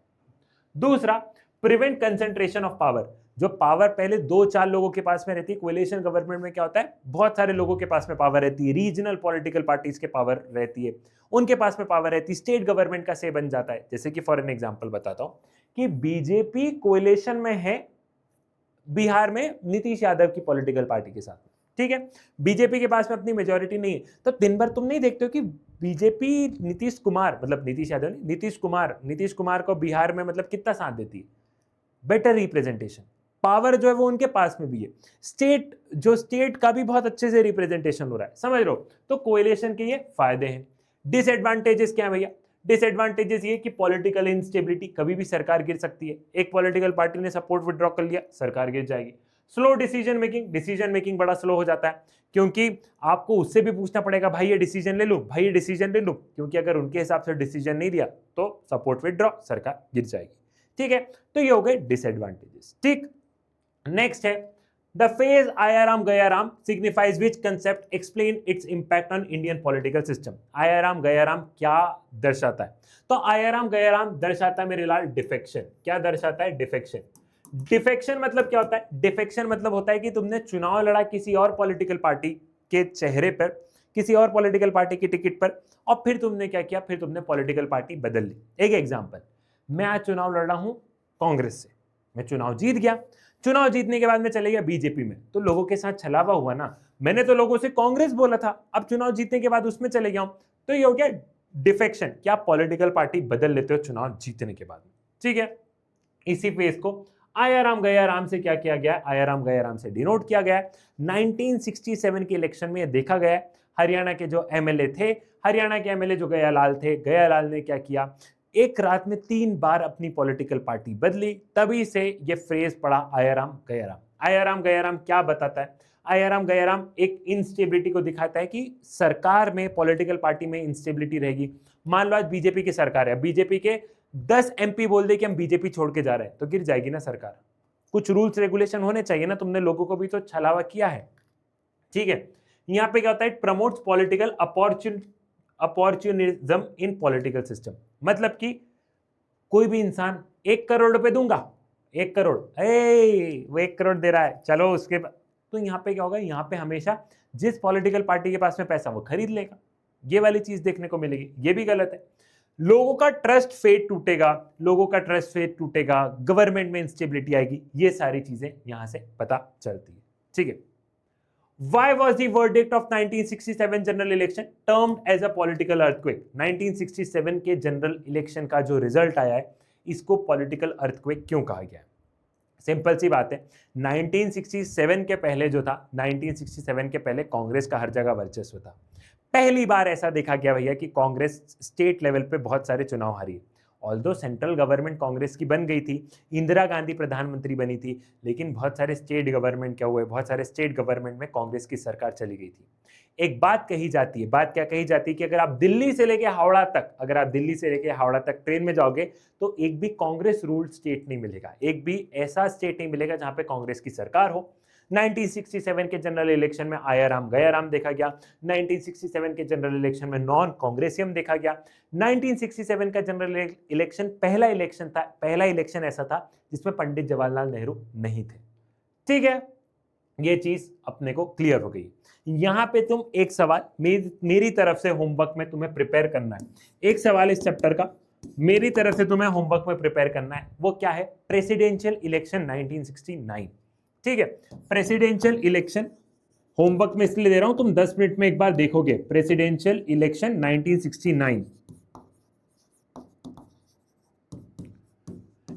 दूसरा, प्रिवेंट कंसंट्रेशन ऑफ पावर, जो पावर पहले 2-4 लोगों के पास में रहती है, कोएलिशन गवर्नमेंट में क्या होता है? बहुत सारे लोगों के पास में पावर रहती है, रीजनल पॉलिटिकल पार्टीज के पावर रहती है, उनके पास में पावर रहती है, स्टेट गवर्नमेंट का से बन जाता है। जैसे कि फॉर एन एग्जांपल बताता हूं कि बीजेपी कोएलिशन में है बिहार में नीतीश यादव की पॉलिटिकल पार्टी के साथ। ठीक है, बीजेपी के पास में अपनी मेजॉरिटी नहीं है, तो दिन भर तुम नहीं देखते हो कि बीजेपी नीतीश कुमार, मतलब नीतीश यादव नहीं, नीतीश कुमार को बिहार में मतलब कितना साथ देती है? बेटर रिप्रेजेंटेशन, पावर जो है वो उनके पास में भी है, स्टेट का भी बहुत अच्छे से रिप्रेजेंटेशन हो रहा है, समझ लो। तो कोएलिशन के ये फायदे हैं। डिसएडवांटेजेस क्या है भैया? डिसएडवांटेजेस ये कि पॉलिटिकल इंस्टेबिलिटी, कभी भी सरकार गिर सकती है। एक पॉलिटिकल पार्टी ने सपोर्ट विड्रॉ कर लिया, सरकार गिर जाएगी। स्लो डिसीजन मेकिंग बड़ा स्लो हो जाता है, क्योंकि आपको उससे भी पूछना पड़ेगा, भाई ये डिसीजन ले लूं, क्योंकि अगर उनके हिसाब से डिसीजन नहीं दिया तो सपोर्ट विड्रॉ, सरकार गिर जाएगी। ठीक है, तो ये हो गए डिसएडवांटेजेस। ठीक, नेक्स्ट है the phase Aaya Ram Gaya Ram signifies which concept, explain it's impact on Indian political system. Aaya Ram Gaya Ram क्या दर्शाता है? तो आयाराम गयाराम दर्शाता है मेरे लाल डिफेक्शन। क्या दर्शाता है? डिफेक्शन। डिफेक्शन मतलब क्या होता है? डिफेक्शन मतलब होता है कि तुमने चुनाव लड़ा किसी और पॉलिटिकल पार्टी के चेहरे पर, किसी और पॉलिटिकल पार्टी की टिकट पर, और फिर तुमने क्या किया? फिर तुमने पॉलिटिकल पार्टी बदल ली। एक एग्जांपल, मैं आज चुनाव लड़ रहा हूं कांग्रेस से, मैं चुनाव जीत गया, चुनाव जीतने के बाद में चले गया बीजेपी में, तो लोगों के साथ छलावा हुआ ना, मैंने तो लोगों से कांग्रेस बोला था, अब चुनाव जीतने के बाद उसमें चले गया हूं, तो ये हो गया डिफेक्शन। क्या पॉलिटिकल पार्टी बदल लेते हो चुनाव जीतने के बाद? ठीक है, इसी फेज को आयाराम गयाराम से क्या किया गया? आयाराम गयाराम से डिनोट किया गया। 1967 के इलेक्शन में देखा गया, हरियाणा के जो एमएलए थे, हरियाणा के एमएलए जो गयालाल थे, गयालाल ने क्या किया? एक रात में 3 बार अपनी पॉलिटिकल पार्टी बदली, तभी से ये फ्रेज पड़ा आयाराम गयाराम। आयाराम गयाराम क्या बताता है? आयाराम गयाराम एक इंस्टेबिलिटी को दिखाता है कि सरकार में, पॉलिटिकल पार्टी में इंस्टेबिलिटी रहेगी। मान लो आज बीजेपी की सरकार है, बीजेपी के 10 एमपी बोल दे कि हम बीजेपी छोड़ के जा रहे हैं, तो गिर जाएगी ना सरकार। कुछ रूल्स रेगुलेशन होने चाहिए ना, तुमने लोगों को भी तो छलावा किया है। ठीक है, यहां पे क्या होता है? It promotes political opportunism in political system. मतलब कि कोई भी इंसान 1 करोड़ रुपए दूंगा, 1 करोड़, वो 1 करोड़ दे रहा है, चलो उसके तो यहां पे क्या होगा? यहां पे हमेशा जिस पॉलिटिकल पार्टी के पास में पैसा वो खरीद लेगा, ये वाली चीज देखने को मिलेगी। ये भी गलत है। लोगों का ट्रस्ट फेट टूटेगा, गवर्नमेंट में इंस्टेबिलिटी आएगी, ये सारी चीजें यहां से पता चलती है। ठीक है, Why was the verdict of 1967 general election termed as a political earthquake? 1967 के जनरल इलेक्शन का जो रिजल्ट आया है, इसको पॉलिटिकल अर्थक्वेक क्यों कहा गया है? सिंपल सी बात है, 1967 के पहले जो था, 1967 के पहले कांग्रेस का हर जगह वर्चस्व था। पहली बार ऐसा देखा गया भैया कि कांग्रेस स्टेट लेवल पे बहुत सारे चुनाव हारी। ऑल्दो सेंट्रल गवर्नमेंट कांग्रेस की बन गई थी, इंदिरा गांधी प्रधानमंत्री बनी थी, लेकिन बहुत सारे स्टेट गवर्नमेंट क्या हुए? बहुत सारे स्टेट गवर्नमेंट में कांग्रेस की सरकार चली गई थी। एक बात कही जाती है, बात क्या कही जाती है कि अगर आप दिल्ली से लेके हावड़ा तक ट्रेन में जाओगे तो एक भी कांग्रेस रूल्ड स्टेट नहीं मिलेगा, एक भी ऐसा स्टेट नहीं मिलेगा जहां पे कांग्रेस की सरकार हो। 1967 के जनरल इलेक्शन में आया राम गया राम देखा गया। 1967 के जनरल इलेक्शन में नॉन कांग्रेसियम देखा गया। 1967 का जनरल इलेक्शन पहला इलेक्शन ऐसा था जिसमें पंडित जवाहरलाल नेहरू नहीं थे। ठीक है, ये चीज अपने को क्लियर हो गई। यहां पे तुम एक सवाल मेरी तरफ से होमवर्क में तुम्हें प्रिपेयर करना है। एक सवाल इस चैप्टर का मेरी तरफ से तुम्हें होमवर्क में प्रिपेयर करना है, वो क्या है? Presidential election 1969। ठीक है, प्रेसिडेंशियल इलेक्शन होमवर्क में इसलिए दे रहा हूं, तुम 10 मिनट में एक बार देखोगे प्रेसिडेंशियल इलेक्शन 1969,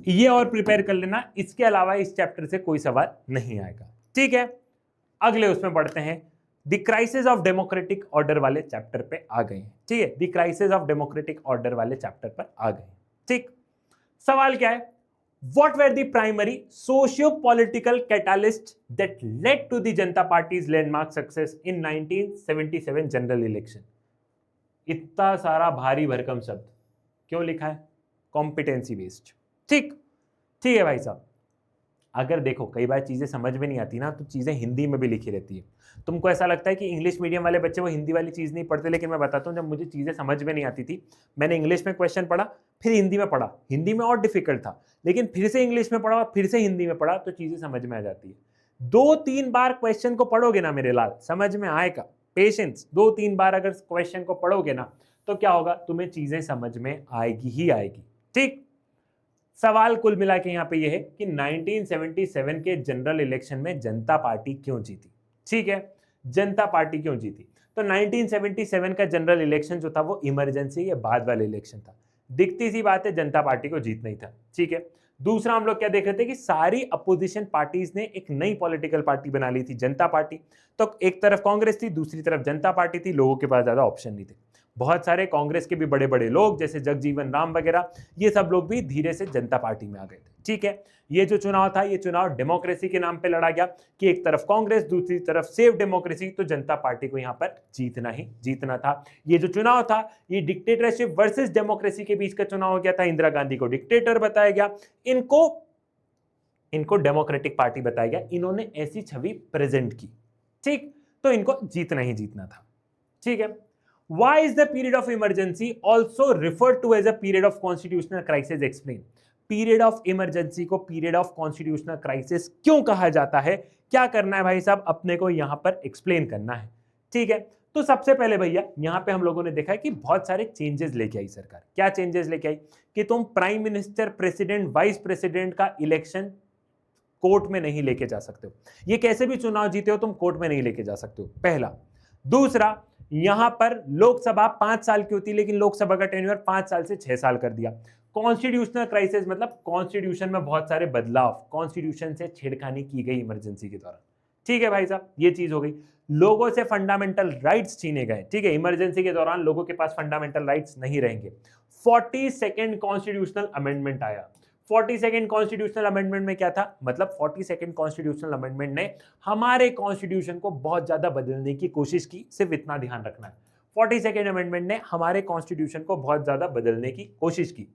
ये और प्रिपेयर कर लेना। इसके अलावा इस चैप्टर से कोई सवाल नहीं आएगा। ठीक है, अगले उसमें बढ़ते हैं। The crisis of democratic order वाले चैप्टर पे आ गए हैं। ठीक है, the crisis of democratic order वाले चैप्टर पर आ गए। ठीक, सवाल क्या है? What were the primary socio-political catalysts that led to the Janata Party's landmark success in 1977 general election? इतना सारा भारी भरकम शब्द क्यों लिखा है? Competency based. ठीक है भाई साहब, अगर देखो कई बार चीजें समझ में नहीं आती ना, तो चीजें हिंदी में भी लिखी रहती है। तुमको ऐसा लगता है कि इंग्लिश मीडियम वाले बच्चे वो हिंदी वाली चीज नहीं पढ़ते, लेकिन मैं बताता हूँ, जब मुझे चीजें समझ में नहीं आती थी, मैंने इंग्लिश में क्वेश्चन पढ़ा, फिर हिंदी में पढ़ा। हिंदी में और डिफिकल्ट था, लेकिन फिर से इंग्लिश में पढ़ा, फिर से हिंदी में पढ़ा, तो चीजें समझ में आ जाती है। 2-3 बार क्वेश्चन को पढ़ोगे ना मेरे लाल, समझ में आएगा। पेशेंस, 2-3 बार अगर क्वेश्चन को पढ़ोगे ना, तो क्या होगा, तुम्हें चीजें समझ में आएगी ही आएगी। ठीक, सवाल कुल मिला के यहाँ पे ये है कि 1977 के जनरल इलेक्शन में जनता पार्टी क्यों जीती। ठीक है, जनता पार्टी क्यों जीती? तो 1977 का जनरल इलेक्शन जो था वो इमरजेंसी के बाद वाला इलेक्शन था। दिखती सी बात है, जनता पार्टी को जीतना ही था। ठीक है, दूसरा हम लोग क्या देख रहे थे कि सारी अपोजिशन पार्टीज ने एक नई पॉलिटिकल पार्टी बना ली थी, जनता पार्टी। तो एक तरफ कांग्रेस थी, दूसरी तरफ जनता पार्टी थी। लोगों के पास ज्यादा ऑप्शन नहीं थे। बहुत सारे कांग्रेस के भी बड़े बड़े लोग जैसे जगजीवन राम वगैरह, ये सब लोग भी धीरे से जनता पार्टी में आ गए थे। ठीक है, ये जो चुनाव था, ये चुनाव डेमोक्रेसी के नाम पे लड़ा गया कि एक तरफ कांग्रेस, दूसरी तरफ सेफ डेमोक्रेसी। तो जनता पार्टी को यहाँ पर जीतना ही जीतना था। ये जो चुनाव था, ये डिक्टेटरशिप वर्सेस डेमोक्रेसी के बीच का चुनाव हो गया था। इंदिरा गांधी को डिक्टेटर बताया गया, इनको डेमोक्रेटिक पार्टी बताया गया। इन्होंने ऐसी छवि प्रेजेंट की। ठीक, तो इनको जीतना ही जीतना था। ठीक है, why is the period of emergency also referred to as a period of constitutional crisis? Explain. Period of emergency को पीरियड ऑफ कॉन्स्टिट्यूशनल क्राइसिस क्यों कहा जाता है? क्या करना है भाई साहब, अपने को यहां पर एक्सप्लेन करना है। ठीक है, तो सबसे पहले भैया यहां पे हम लोगों ने देखा है कि बहुत सारे चेंजेस लेके आई सरकार। क्या चेंजेस लेके आई? कि तुम prime minister, president, vice president का इलेक्शन कोर्ट में नहीं लेके जा सकते हो। ये कैसे भी चुनाव जीते हो, तुम कोर्ट में नहीं लेके जा सकते हो, पहला। दूसरा, यहां पर लोकसभा 5 साल की होती है, लेकिन लोकसभा का टेन्योर 5 साल से 6 साल कर दिया। कॉन्स्टिट्यूशनल क्राइसिस मतलब कॉन्स्टिट्यूशन में बहुत सारे बदलाव, कॉन्स्टिट्यूशन से छेड़खानी की गई इमरजेंसी के दौरान। ठीक है भाई साहब, ये चीज हो गई। लोगों से फंडामेंटल राइट्स छीने गए। ठीक है, इमरजेंसी के दौरान लोगों के पास फंडामेंटल राइट्स नहीं रहेंगे। 42nd कॉन्स्टिट्यूशनल अमेंडमेंट आया। 42nd कॉन्स्टिट्यूशनल अमेंडमेंट में क्या था? मतलब 42nd कॉन्स्टिट्यूशनल अमेंडमेंट ने हमारे कॉन्स्टिट्यूशन को बहुत ज्यादा बदलने की कोशिश की। सिर्फ इतना ध्यान रखना है, 42nd अमेंडमेंट ने हमारे कॉन्स्टिट्यूशन को बहुत ज्यादा बदलने की कोशिश की।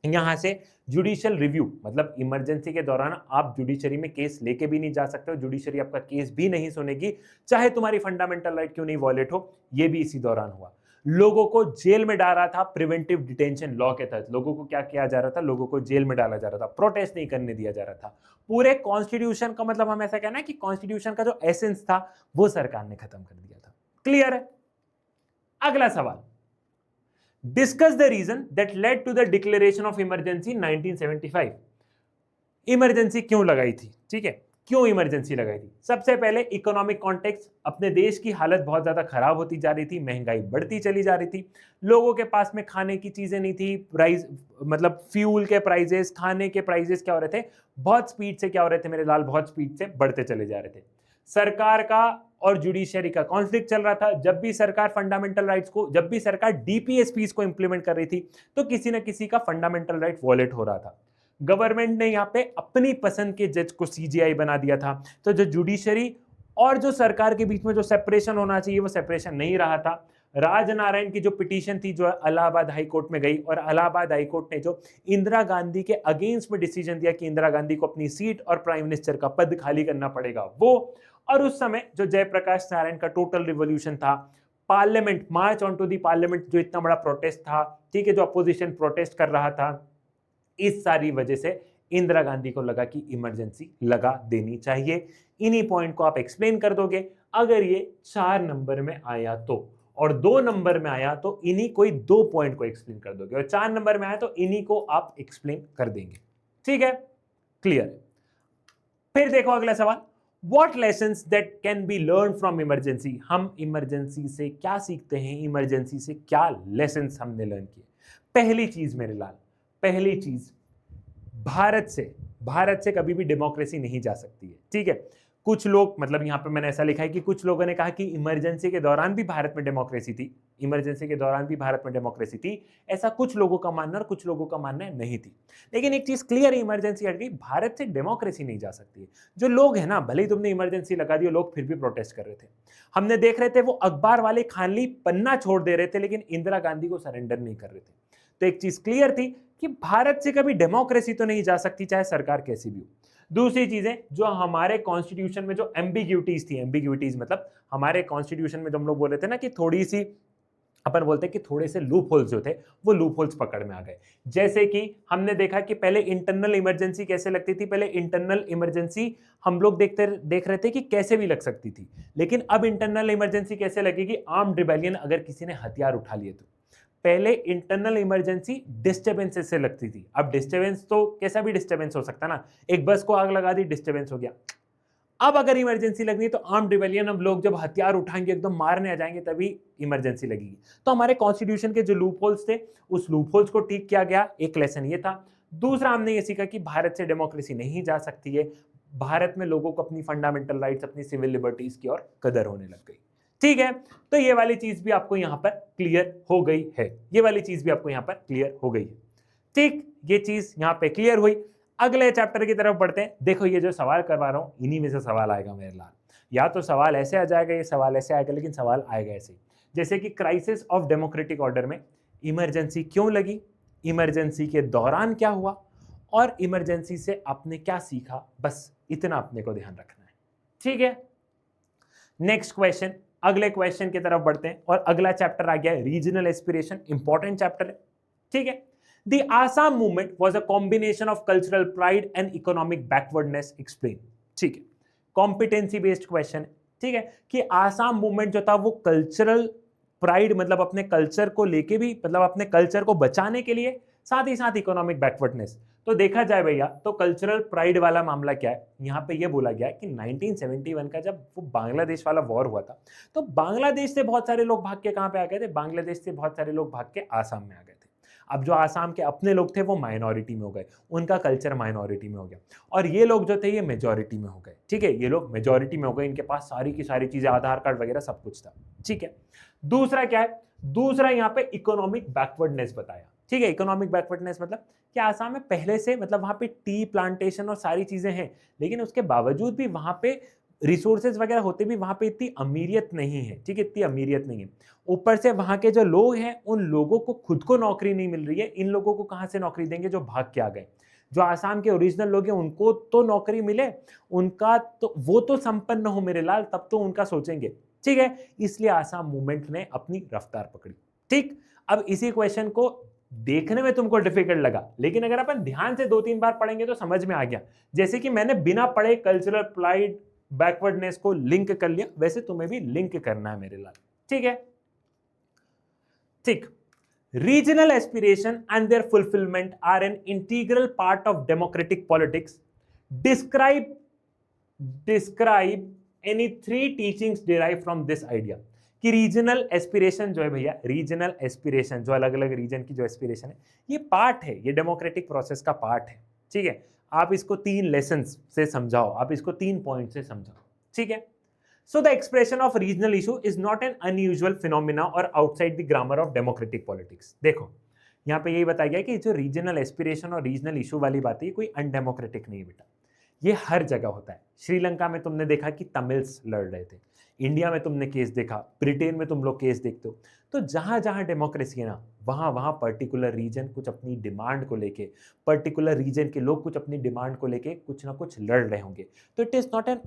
यहां से जुडिशियल रिव्यू, मतलब इमरजेंसी के दौरान आप जुडिशरी में केस लेके भी नहीं जा सकते हो, जुडिशरी आपका केस भी नहीं सुनेगी, चाहे तुम्हारी फंडामेंटल राइट क्यों नहीं वॉयलेट हो। ये भी इसी दौरान हुआ। लोगों को जेल में डाला था प्रिवेंटिव डिटेंशन लॉ के तहत। लोगों को क्या किया जा रहा था? लोगों को जेल में डाला जा रहा था, प्रोटेस्ट नहीं करने दिया जा रहा था। पूरे कॉन्स्टिट्यूशन का मतलब हम ऐसा कहना है कि कॉन्स्टिट्यूशन का जो एसेंस था वो सरकार ने खत्म कर दिया था। क्लियर है? अगला सवाल, discuss the reason that led to the declaration of emergency 1975। Emergency क्यों लगाई थी? ठीक है, क्यों इमरजेंसी लगाई थी? सबसे पहले इकोनॉमिक कॉन्टेक्स्ट, अपने देश की हालत बहुत ज्यादा खराब होती जा रही थी, महंगाई बढ़ती चली जा रही थी, लोगों के पास में खाने की चीजें नहीं थी, प्राइस मतलब फ्यूल के प्राइजेस, खाने के प्राइजेस क्या हो रहे थे? बहुत स्पीड से क्या हो रहे थे मेरे लाल? बहुत स्पीड से बढ़ते चले जा रहे थे। सरकार का और जुडिशरी का कॉन्फ्लिक्ट चल रहा था। जब भी सरकार फंडामेंटल राइट्स को, जब भी सरकार डीपीएसपीस को इंप्लीमेंट कर रही थी, तो किसी ना किसी का फंडामेंटल राइट वॉयलेट हो रहा था। गवर्नमेंट ने यहाँ पे अपनी पसंद के जज को सीजीआई बना दिया था। तो जो जुडिशरी और जो सरकार के बीच में जो सेपरेशन होना चाहिए वो सेपरेशन नहीं रहा था। राजनारायण की जो पिटीशन थी जो इलाहाबाद हाई कोर्ट में गई और इलाहाबाद हाई कोर्ट ने जो इंदिरा गांधी के अगेंस्ट में डिसीजन दिया कि इंदिरा गांधी को अपनी सीट और प्राइम मिनिस्टर का पद खाली करना पड़ेगा वो। और उस समय जो जयप्रकाश नारायण का टोटल रिवॉल्यूशन था, parliament, march on to the parliament, जो इतना बड़ा प्रोटेस्ट था, ठीक है, जो अपोजिशन प्रोटेस्ट कर रहा था, इस सारी वजह से इंदिरा गांधी को लगा कि इमरजेंसी लगा देनी चाहिए। इन्हीं पॉइंट को आप एक्सप्लेन कर दोगे। अगर ये 4 नंबर में आया तो, और 2 नंबर में आया तो इन्हीं कोई 2 पॉइंट को एक्सप्लेन कर दोगे, और 4 नंबर में आया तो इन्हीं को आप एक्सप्लेन कर देंगे। ठीक है, क्लियर। फिर देखो अगला सवाल, What lessons that can be learned from emergency? हम इमरजेंसी से क्या सीखते हैं, इमरजेंसी से क्या लेसन्स हमने लर्न किए। पहली चीज मेरे लाल, पहली चीज, भारत से कभी भी डेमोक्रेसी नहीं जा सकती है। ठीक है, कुछ लोग, मतलब यहां पे मैंने ऐसा लिखा है कि कुछ लोगों ने कहा कि इमरजेंसी के दौरान भी भारत में डेमोक्रेसी थी, इमरजेंसी के दौरान भी भारत में डेमोक्रेसी थी, ऐसा कुछ लोगों का मानना और कुछ लोगों का मानना नहीं थी। लेकिन एक चीज क्लियर है, इमरजेंसी हट गई, भारत से डेमोक्रेसी नहीं जा सकती है। जो लोग हैं ना, भले ही तुमने इमरजेंसी लगा दी, लोग फिर भी प्रोटेस्ट कर रहे थे। हमने देख रहे थे वो अखबार वाले खाली पन्ना छोड़ दे रहे थे, लेकिन इंदिरा गांधी को सरेंडर नहीं कर रहे थे। तो एक चीज क्लियर थी कि भारत से कभी डेमोक्रेसी तो नहीं जा सकती, चाहे सरकार कैसी भी हो। दूसरी चीजें, जो हमारे कॉन्स्टिट्यूशन में जो एम्बिग्यूटीज थी, एम्बिग्यूटीज मतलब हमारे कॉन्स्टिट्यूशन में जो हम लोग बोल रहे थे ना कि थोड़ी सी, अपन बोलते हैं कि थोड़े से लूप होल्स जो थे वो लूप होल्स पकड़ में आ गए। जैसे कि हमने देखा कि पहले इंटरनल इमरजेंसी कैसे लगती थी, पहले इंटरनल इमरजेंसी हम लोग देख रहे थे कि कैसे भी लग सकती थी, लेकिन अब इंटरनल इमरजेंसी कैसे लगेगी, आर्म्ड रिबेलियन अगर किसी ने हथियार उठा लिए तो। पहले इंटरनल इमरजेंसी डिस्टर्बेंसेस से लगती थी, अब डिस्टर्बेंस तो कैसा भी डिस्टर्बेंस हो सकता ना, एक बस को आग लगा दी, डिस्टर्बेंस हो गया। अब अगर इमरजेंसी लगनी है तो आर्म्ड रिबेलियन, अब लोग जब हथियार उठाएंगे, एकदम मारने आ जाएंगे, तभी इमरजेंसी लगेगी। तो हमारे कॉन्स्टिट्यूशन के जो लूप होल्स थे, उस लूप होल्स को ठीक किया गया, एक लेसन ये था। दूसरा हमने ये सीखा कि भारत से डेमोक्रेसी नहीं जा सकती है, भारत में लोगों को अपनी फंडामेंटल राइट्स, अपनी सिविल लिबर्टीज की और कदर होने लग गई। ठीक है, तो ये वाली चीज भी आपको यहां पर क्लियर हो गई है, ये वाली चीज भी आपको यहां पर क्लियर हो गई है। ठीक, ये चीज यहां पे क्लियर हुई। अगले चैप्टर की तरफ बढ़ते हैं। देखो ये जो सवाल करवा रहा हूं, इन्हीं में से सवाल आएगा मेरे लाल, या तो सवाल ऐसे आ जाएगा, ये सवाल ऐसे आएगा, लेकिन सवाल आएगा ऐसे ही। जैसे कि क्राइसिस ऑफ डेमोक्रेटिक ऑर्डर में इमरजेंसी क्यों लगी, इमरजेंसी के दौरान क्या हुआ, और इमरजेंसी से आपने क्या सीखा, बस इतना अपने को ध्यान रखना है। ठीक है, नेक्स्ट क्वेश्चन, अगले क्वेश्चन की तरफ बढ़ते हैं, और अगला चैप्टर आ गया है रीजनल एस्पिरेशन, इंपॉर्टेंट चैप्टर है। ठीक है, The Assam movement was a combination of cultural pride and economic backwardness. Explain. ठीक है, कॉम्पिटेंसी बेस्ड क्वेश्चन है। ठीक है, कि आसाम मूवमेंट जो था वो कल्चरल प्राइड, मतलब अपने कल्चर को लेके भी, मतलब अपने कल्चर को बचाने के लिए, साथ ही साथ इकोनॉमिक बैकवर्डनेस। तो देखा जाए भैया तो कल्चरल प्राइड वाला मामला क्या है, यहाँ पे ये बोला गया है कि 1971 का जब वो बांग्लादेश वाला वॉर हुआ था, तो बांग्लादेश से बहुत सारे लोग भाग के कहाँ पे आ गए थे, बांग्लादेश से बहुत सारे लोग भाग के आसाम में आ गए थे। अब जो आसाम के अपने लोग थे वो माइनॉरिटी में हो गए, उनका कल्चर माइनॉरिटी में हो गया, और ये लोग जो थे ये मेजॉरिटी में हो गए। ठीक है, ये लोग मेजॉरिटी में हो गए, इनके पास सारी की सारी चीजें, आधार कार्ड वगैरह सब कुछ था। ठीक है, दूसरा क्या है, दूसरा यहाँ पे इकोनॉमिक बैकवर्डनेस बताया। ठीक है, इकोनॉमिक बैकवर्डनेस मतलब कि आसाम में पहले से, मतलब वहां पे टी प्लांटेशन और सारी चीजें हैं, लेकिन उसके बावजूद भी वहां पे रिसोर्सेज वगैरह होते भी वहां पे इतनी अमीरियत नहीं है। ठीक है, इतनी अमीरियत नहीं है। ऊपर से वहां के जो लोग हैं, उन लोगों को खुद को नौकरी नहीं मिल रही है, इन लोगों को कहां से नौकरी देंगे जो भाग के आ गए। जो आसाम के ओरिजिनल लोग हैं उनको तो नौकरी मिले, उनका तो वो तो संपन्न हो मेरे लाल, तब तो उनका सोचेंगे। ठीक है, इसलिए आसाम मूवमेंट ने अपनी रफ्तार पकड़ी। ठीक, अब इसी क्वेश्चन को देखने में तुमको डिफिकल्ट लगा, लेकिन अगर अपन ध्यान से 2-3 बार पढ़ेंगे तो समझ में आ गया। जैसे कि मैंने बिना पढ़े कल्चरल प्राइड बैकवर्डनेस को लिंक कर लिया, वैसे तुम्हें भी लिंक करना है मेरे लाल। ठीक है, ठीक, regional aspiration and their fulfilment are an integral part of democratic politics. Describe any 3 teachings derive from this idea. कि रीजनल एस्पिरेशन जो है भैया, रीजनल एस्पिरेशन जो अलग अलग रीजन की जो एस्पिरेशन है, ये पार्ट है, ये डेमोक्रेटिक प्रोसेस का पार्ट है। ठीक है, आप इसको 3 लेसन्स से समझाओ, आप इसको 3 पॉइंट से समझाओ। ठीक है, so the expression of regional issue is not an unusual phenomena और outside the grammar of democratic politics. देखो यहाँ पे यही बताया गया कि जो रीजनल एस्पिरेशन और रीजनल इशू वाली बात है, कोई अनडेमोक्रेटिक नहीं बेटा, ये हर जगह होता है। श्रीलंका में तुमने देखा कि तमिल्स लड़ रहे थे, इंडिया में तुमने केस देखा, ब्रिटेन में तुम लोग केस देखते हो। तो जहाँ जहाँ डेमोक्रेसी है ना, वहाँ वहाँ पर्टिकुलर रीजन कुछ अपनी डिमांड को लेके, पर्टिकुलर रीजन के लोग कुछ अपनी डिमांड को लेके कुछ ना कुछ लड़ रहे होंगे। तो it is not an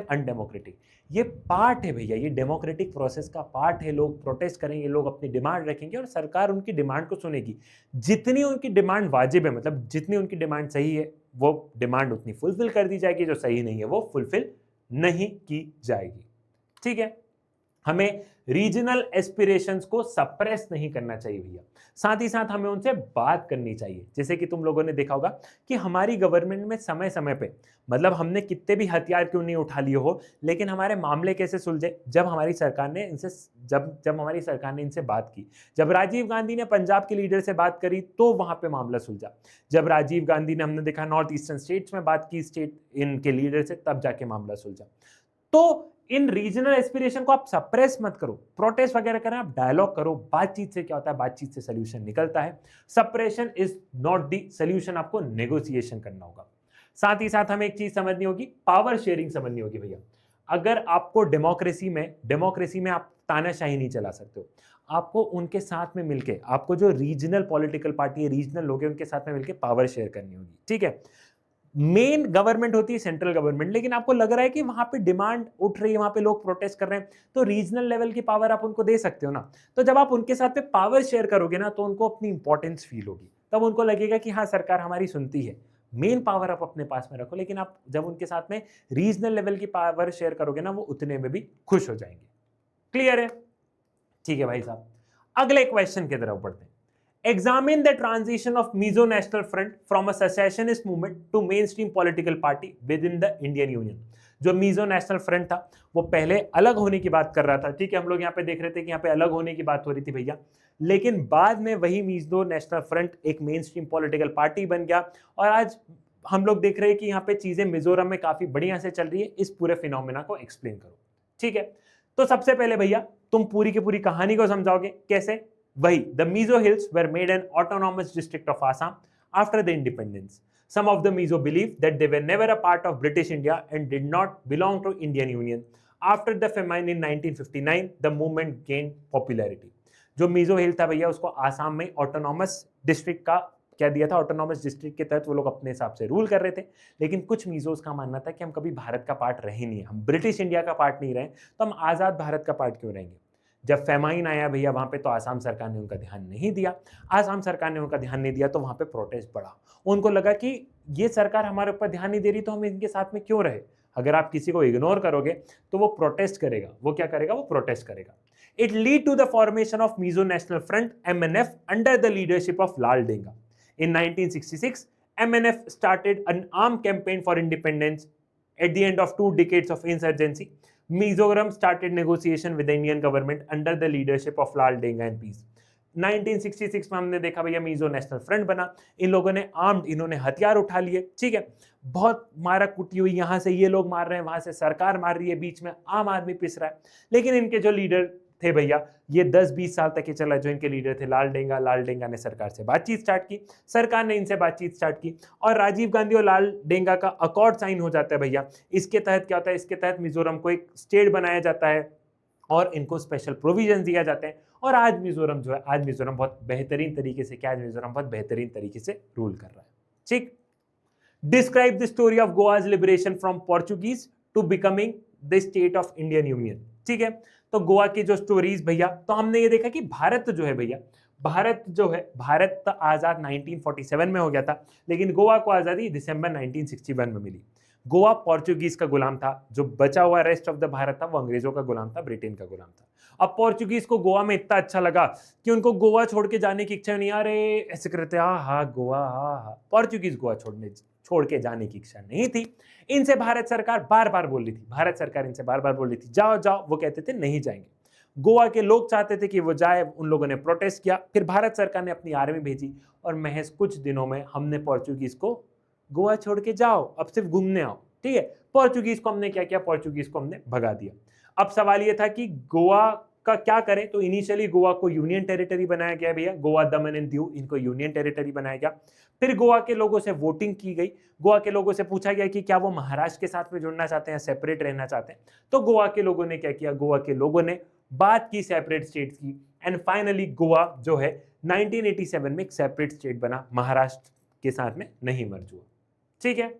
undemocratic, ये पार्ट है भैया, ये डेमोक्रेटिक प्रोसेस का पार्ट है। लोग प्रोटेस्ट करेंगे, लोग अपनी डिमांड रखेंगे और सरकार उनकी डिमांड को सुनेगी। जितनी उनकी डिमांड वाजिब है, मतलब जितनी उनकी डिमांड सही है, वो डिमांड उतनी फुलफिल कर दी जाएगी, जो सही नहीं है वो फुलफिल नहीं की जाएगी। ठीक है, हमें रीजनल एस्पिरेशंस को सप्रेस नहीं करना चाहिए भैया, साथ ही साथ हमें उनसे बात करनी चाहिए। जैसे कि तुम लोगों ने देखा होगा कि हमारी गवर्नमेंट में समय समय पे, मतलब हमने कितने भी हथियार क्यों नहीं उठा लिए हो, लेकिन हमारे मामले कैसे सुलझे, जब हमारी सरकार ने इनसे बात की। जब राजीव गांधी ने पंजाब के लीडर से बात करी तो वहां पे मामला सुलझा। जब राजीव गांधी ने, हमने देखा, नॉर्थ ईस्टर्न स्टेट्स में बात की स्टेट इनके लीडर से, तब जाके मामला सुलझा। तो इन रीजनल एस्पिरेशन को आप सप्रेस मत करो, प्रोटेस्ट वगैरह करें, आप डायलॉग करो। बातचीत से क्या होता है, बातचीत से सोल्यूशन निकलता है। Suppression is not the solution, आपको नेगोशिएशन करना होगा। साथ ही साथ हमें एक चीज समझनी होगी, पावर शेयरिंग समझनी होगी भैया। अगर आपको डेमोक्रेसी में आप तानाशाही नहीं चला सकते हो, आपको उनके साथ में मिलके, आपको जो रीजनल पॉलिटिकल पार्टी है, रीजनल लोग हैं, उनके साथ में मिलके पावर शेयर करनी होगी। ठीक है, मेन गवर्नमेंट होती है सेंट्रल गवर्नमेंट, लेकिन आपको लग रहा है कि वहां पे डिमांड उठ रही है, वहां पे लोग प्रोटेस्ट कर रहे हैं, तो रीजनल लेवल की पावर आप उनको दे सकते हो ना। तो जब आप उनके साथ में पावर शेयर करोगे ना, तो उनको अपनी इंपॉर्टेंस फील होगी, तब उनको लगेगा कि हाँ, सरकार हमारी सुनती है। मेन पावर आप अपने पास में रखो, लेकिन आप जब उनके साथ में रीजनल लेवल की पावर शेयर करोगे ना, वो उतने में भी खुश हो जाएंगे। क्लियर है? ठीक है भाई साहब, अगले क्वेश्चन की तरफ बढ़ते हैं। Examine the transition of Mizo National Front from a secessionist movement to mainstream political party within the Indian Union। जो मीजो नेशनल फ्रंट था, वो पहले अलग होने की बात कर रहा था। ठीक है, हम लोग यहाँ पे देख रहे थे कि यहाँ पे अलग होने की बात हो रही थी भैया, लेकिन बाद में वही मीजो नेशनल फ्रंट एक मेन स्ट्रीम पॉलिटिकल पार्टी बन गया। और आज हम लोग देख रहे हैं कि यहाँ पे चीजें मिजोरम में काफी बढ़िया से चल रही है। इस पूरे फिनोमेना को एक्सप्लेन करो। ठीक है, तो सबसे पहले भैया तुम पूरी की पूरी कहानी को समझाओगे कैसे? वही, the Mizo Hills were made an autonomous district of Assam after the independence. Some of the Mizo believed that they were never a part of British India and did not belong to Indian Union. After the famine in 1959, the movement gained popularity. जो मिजो हिल था भैया, उसको आसाम में ऑटोनॉमस डिस्ट्रिक्ट का क्या दिया था, ऑटोनॉमस डिस्ट्रिक्ट के तहत वो लोग अपने हिसाब से रूल कर रहे थे। लेकिन कुछ मिजोस का मानना था कि हम कभी भारत का पार्ट रहे नहीं है, हम ब्रिटिश इंडिया का पार्ट नहीं रहे, तो हम आज़ाद भारत का पार्ट क्यों रहेंगे। जब फेमाइन आया भैया वहाँ पे, तो आसाम सरकार ने उनका ध्यान नहीं दिया। आसाम सरकार ने उनका ध्यान नहीं दिया तो वहाँ पे प्रोटेस्ट बढ़ा। उनको लगा कि ये सरकार हमारे ऊपर ध्यान नहीं दे रही, तो हम इनके साथ में क्यों रहे। अगर आप किसी को इग्नोर करोगे तो वो प्रोटेस्ट करेगा। वो क्या करेगा, वो प्रोटेस्ट करेगा। It lead to the formation of Mizo national front MNF under the leadership of Laldenga. In 1966, MNF started an armed campaign for independence. At the end of 2 decades of insurgency, Mizoram started negotiation with the Indian government under the leadership of Lal Denga and peace. 1966 में हमने देखा भैया मिजो नेशनल फ्रंट बना। इन लोगों ने आर्म्ड, इन्होंने हथियार उठा लिए। ठीक है, बहुत मारा कुटी हुई, यहाँ से ये लोग मार रहे हैं, वहां से सरकार मार रही है, बीच में आम आदमी पिस रहा है। लेकिन इनके जो लीडर थे भैया, ये 10-20 साल तक ये चला। जो इनके लीडर थे लाल डेंगा ने सरकार से बातचीत स्टार्ट की, सरकार ने इनसे बातचीत स्टार्ट की, और राजीव गांधी और लाल डेंगा का अकॉर्ड साइन हो जाता है भैया। इसके तहत क्या होता है, इसके तहत मिजोरम को एक स्टेट बनाया जाता है और इनको स्पेशल प्रोविजन दिया जाते हैं। और आज मिजोरम जो है, आज मिजोरम बहुत बेहतरीन तरीके से, क्या मिजोरम बहुत बेहतरीन तरीके से रूल कर रहा है। ठीक, describe the story of Goa's liberation from Portuguese to becoming the state of Indian union. ठीक है, तो गोवा की जो स्टोरीज भैया, तो हमने ये देखा कि भारत जो है भैया, भारत आजाद 1947 में हो गया था, लेकिन गोवा को आजादी दिसंबर 1961 में मिली। गोवा पोर्चुगीज का गुलाम था, जो बचा हुआ रेस्ट ऑफ द भारत था वो अंग्रेजों का गुलाम था, ब्रिटेन का गुलाम था। अब पोर्चुगीज को गोवा में इतना अच्छा लगा कि उनको गोवा छोड़ के जाने की इच्छा नहीं। अरे ऐसे करते गोवा, पोर्चुगीज गोवा छोड़ के जाने की इच्छा नहीं थी। इनसे भारत सरकार बार बार बोल रही थी जाओ जाओ, वो कहते थे नहीं जाएंगे। गोवा के लोग चाहते थे कि वो जाए, उन लोगों ने प्रोटेस्ट किया। फिर भारत सरकार ने अपनी आर्मी भेजी और महज कुछ दिनों में हमने पोर्चुगीज को गोवा छोड़ के जाओ, अब सिर्फ घूमने आओ। ठीक है, पोर्चुगीज को हमने क्या किया, पोर्चुगीज को हमने भगा दिया। अब सवाल ये था कि गोवा का क्या करें, तो इनिशियली गोवा को यूनियन टेरिटरी बनाया गया भैया, गोवा दमन एंड दीव इनको यूनियन टेरिटरी बनाया गया। फिर गोवा के लोगों से वोटिंग की गई, गोवा के लोगों से पूछा गया कि क्या वो महाराष्ट्र के साथ में जुड़ना चाहते हैं, सेपरेट रहना चाहते हैं। तो गोवा के लोगों ने क्या किया, गोवा के लोगों ने बात की सेपरेट स्टेट्स की, एंड फाइनली गोवा जो है 1987 में एक सेपरेट स्टेट बना, महाराष्ट्र के साथ में नहीं मर्ज हुआ। ठीक है,